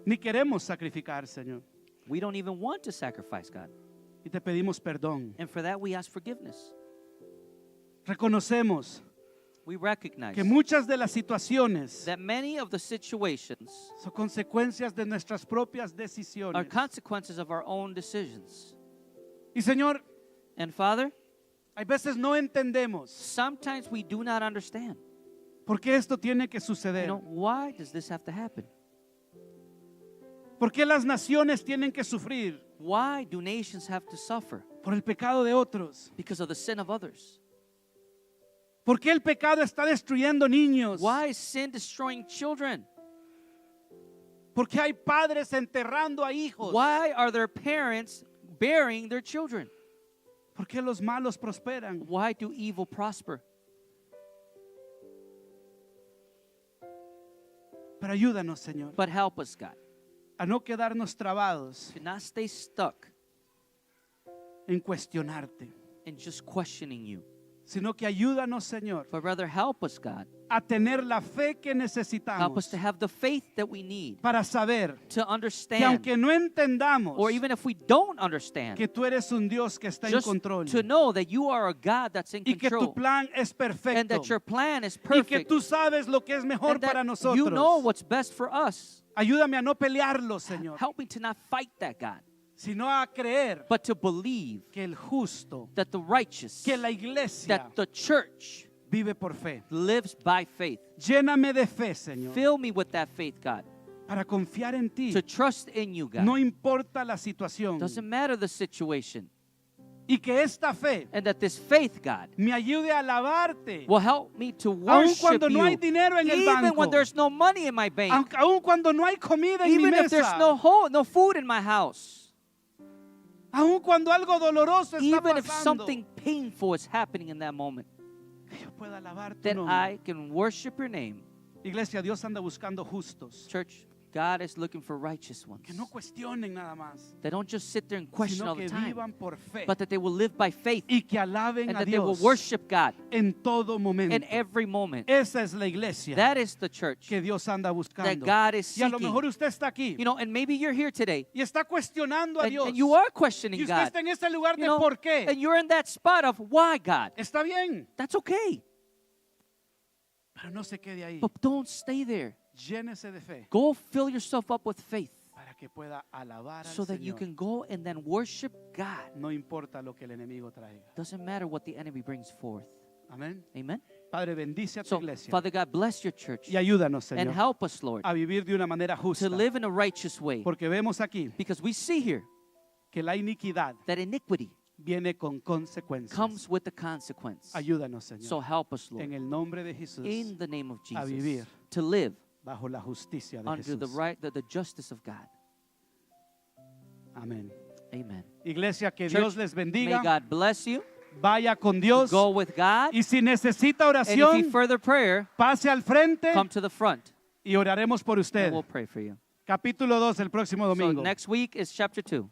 Speaker 1: Ni queremos sacrificar, Señor.
Speaker 2: We don't even want to sacrifice, God.
Speaker 1: Y te pedimos perdón.
Speaker 2: And for that, we ask forgiveness.
Speaker 1: Reconocemos
Speaker 2: We recognize
Speaker 1: que muchas de las situaciones
Speaker 2: that many of the situations
Speaker 1: son consecuencias de nuestras propias
Speaker 2: are
Speaker 1: decisiones.
Speaker 2: consequences of our own decisions.
Speaker 1: Y Señor,
Speaker 2: And Father,
Speaker 1: hay veces no entendemos
Speaker 2: sometimes we do not understand.
Speaker 1: por qué esto tiene que
Speaker 2: You
Speaker 1: suceder.
Speaker 2: know, why does this have to happen?
Speaker 1: ¿Por qué las naciones tienen que sufrir
Speaker 2: Why do nations have to suffer?
Speaker 1: por el pecado de otros?
Speaker 2: Because of the sin of others.
Speaker 1: ¿Por qué el pecado está destruyendo niños?
Speaker 2: Why is sin destroying children?
Speaker 1: ¿Por qué hay padres enterrando a hijos?
Speaker 2: Why are their parents burying their children?
Speaker 1: ¿Por qué los malos prosperan?
Speaker 2: Why do evil prosper?
Speaker 1: Pero ayúdanos, Señor,
Speaker 2: But help us, God,
Speaker 1: a no quedarnos trabados
Speaker 2: to not stay stuck
Speaker 1: en cuestionarte,
Speaker 2: in just questioning you,
Speaker 1: sino que ayúdanos, Señor,
Speaker 2: but rather help us, God.
Speaker 1: a tener la fe que
Speaker 2: Help us
Speaker 1: necesitamos
Speaker 2: to have the faith that we need
Speaker 1: para saber
Speaker 2: to
Speaker 1: que
Speaker 2: understand,
Speaker 1: aunque no entendamos
Speaker 2: or even if we don't understand,
Speaker 1: que tú eres un Dios que está en
Speaker 2: just
Speaker 1: control
Speaker 2: to know that you are a God that's in
Speaker 1: y que tu
Speaker 2: control
Speaker 1: plan es
Speaker 2: and
Speaker 1: perfecto
Speaker 2: that your plan is
Speaker 1: y que
Speaker 2: perfect
Speaker 1: tú sabes lo que es mejor
Speaker 2: and
Speaker 1: para
Speaker 2: that
Speaker 1: nosotros.
Speaker 2: you know what's best for us.
Speaker 1: Ayúdame a no pelearlo, Señor,
Speaker 2: Help me to not fight that, God,
Speaker 1: sino a creer
Speaker 2: but to believe
Speaker 1: que el justo,
Speaker 2: that the righteous,
Speaker 1: que la iglesia
Speaker 2: that the church
Speaker 1: vive por fe.
Speaker 2: lives by faith.
Speaker 1: Lléname de fe, Señor,
Speaker 2: Fill me with that faith, God,
Speaker 1: para confiar en ti.
Speaker 2: to trust in you, God.
Speaker 1: No importa la situación.
Speaker 2: Doesn't matter the situation.
Speaker 1: Y que esta fe
Speaker 2: And that this faith, God,
Speaker 1: me ayude a alabarte.
Speaker 2: will help me to
Speaker 1: Aun
Speaker 2: worship
Speaker 1: cuando no hay
Speaker 2: you,
Speaker 1: dinero en el
Speaker 2: even
Speaker 1: banco.
Speaker 2: when there's no money in my bank,
Speaker 1: Aun cuando no hay comida en mi
Speaker 2: even if there's
Speaker 1: mesa.
Speaker 2: no food in my house,
Speaker 1: Aun cuando algo doloroso está
Speaker 2: even if
Speaker 1: pasando.
Speaker 2: something painful is happening in that moment,
Speaker 1: Que yo pueda alabar tu
Speaker 2: that
Speaker 1: nombre.
Speaker 2: I can worship your name.
Speaker 1: Iglesia, Dios anda buscando justos.
Speaker 2: Church, God is looking for righteous ones
Speaker 1: Que no cuestionen nada más.
Speaker 2: that don't just sit there and question
Speaker 1: Sino
Speaker 2: all the
Speaker 1: que
Speaker 2: time,
Speaker 1: vivan por fe.
Speaker 2: but that they will live by faith
Speaker 1: Y que alaben
Speaker 2: and
Speaker 1: a
Speaker 2: that they will
Speaker 1: Dios
Speaker 2: worship God
Speaker 1: en todo momento.
Speaker 2: in every moment.
Speaker 1: Esa es la iglesia
Speaker 2: That is the church
Speaker 1: que Dios anda
Speaker 2: that
Speaker 1: buscando.
Speaker 2: God is
Speaker 1: Y a lo
Speaker 2: seeking.
Speaker 1: mejor usted está aquí
Speaker 2: You know, and maybe you're here today
Speaker 1: y está cuestionando a Dios.
Speaker 2: and you are
Speaker 1: Y
Speaker 2: questioning
Speaker 1: usted
Speaker 2: God.
Speaker 1: está en ese lugar
Speaker 2: You
Speaker 1: de
Speaker 2: know,
Speaker 1: por qué.
Speaker 2: and you're in that spot of why, God.
Speaker 1: Está bien,
Speaker 2: That's okay,
Speaker 1: pero no se quede ahí.
Speaker 2: but don't stay there.
Speaker 1: Llénese de fe
Speaker 2: Go fill yourself up with faith
Speaker 1: para que pueda alabar
Speaker 2: so
Speaker 1: al
Speaker 2: that you
Speaker 1: Señor.
Speaker 2: can go and then worship God.
Speaker 1: No importa lo que el enemigo traiga.
Speaker 2: Doesn't matter what the enemy brings forth.
Speaker 1: Amén.
Speaker 2: Amen.
Speaker 1: Padre, bendice a tu
Speaker 2: So,
Speaker 1: iglesia
Speaker 2: Father God, bless your church
Speaker 1: y ayúdanos,
Speaker 2: and
Speaker 1: Señor,
Speaker 2: help us, Lord,
Speaker 1: a vivir de una manera
Speaker 2: to
Speaker 1: justa.
Speaker 2: live in a righteous way.
Speaker 1: Porque vemos aquí
Speaker 2: Because we see here
Speaker 1: que la iniquidad
Speaker 2: that iniquity
Speaker 1: viene con consecuencias.
Speaker 2: comes with the consequence.
Speaker 1: Ayúdanos, Señor,
Speaker 2: So help us, Lord,
Speaker 1: en el nombre de Jesús,
Speaker 2: in the name of
Speaker 1: a vivir
Speaker 2: Jesus, to live
Speaker 1: bajo la justicia de
Speaker 2: under the
Speaker 1: Jesús.
Speaker 2: the justice of God.
Speaker 1: Amén.
Speaker 2: Amen.
Speaker 1: Iglesia, que
Speaker 2: Church,
Speaker 1: Dios les
Speaker 2: May
Speaker 1: bendiga.
Speaker 2: God bless you.
Speaker 1: Vaya con Dios.
Speaker 2: Go with God.
Speaker 1: Y si necesita
Speaker 2: And if you
Speaker 1: oración,
Speaker 2: further prayer,
Speaker 1: pase al frente
Speaker 2: come to the front
Speaker 1: y oraremos por usted.
Speaker 2: and we'll pray for you.
Speaker 1: Capítulo 2 el próximo
Speaker 2: So
Speaker 1: domingo.
Speaker 2: next week is chapter 2.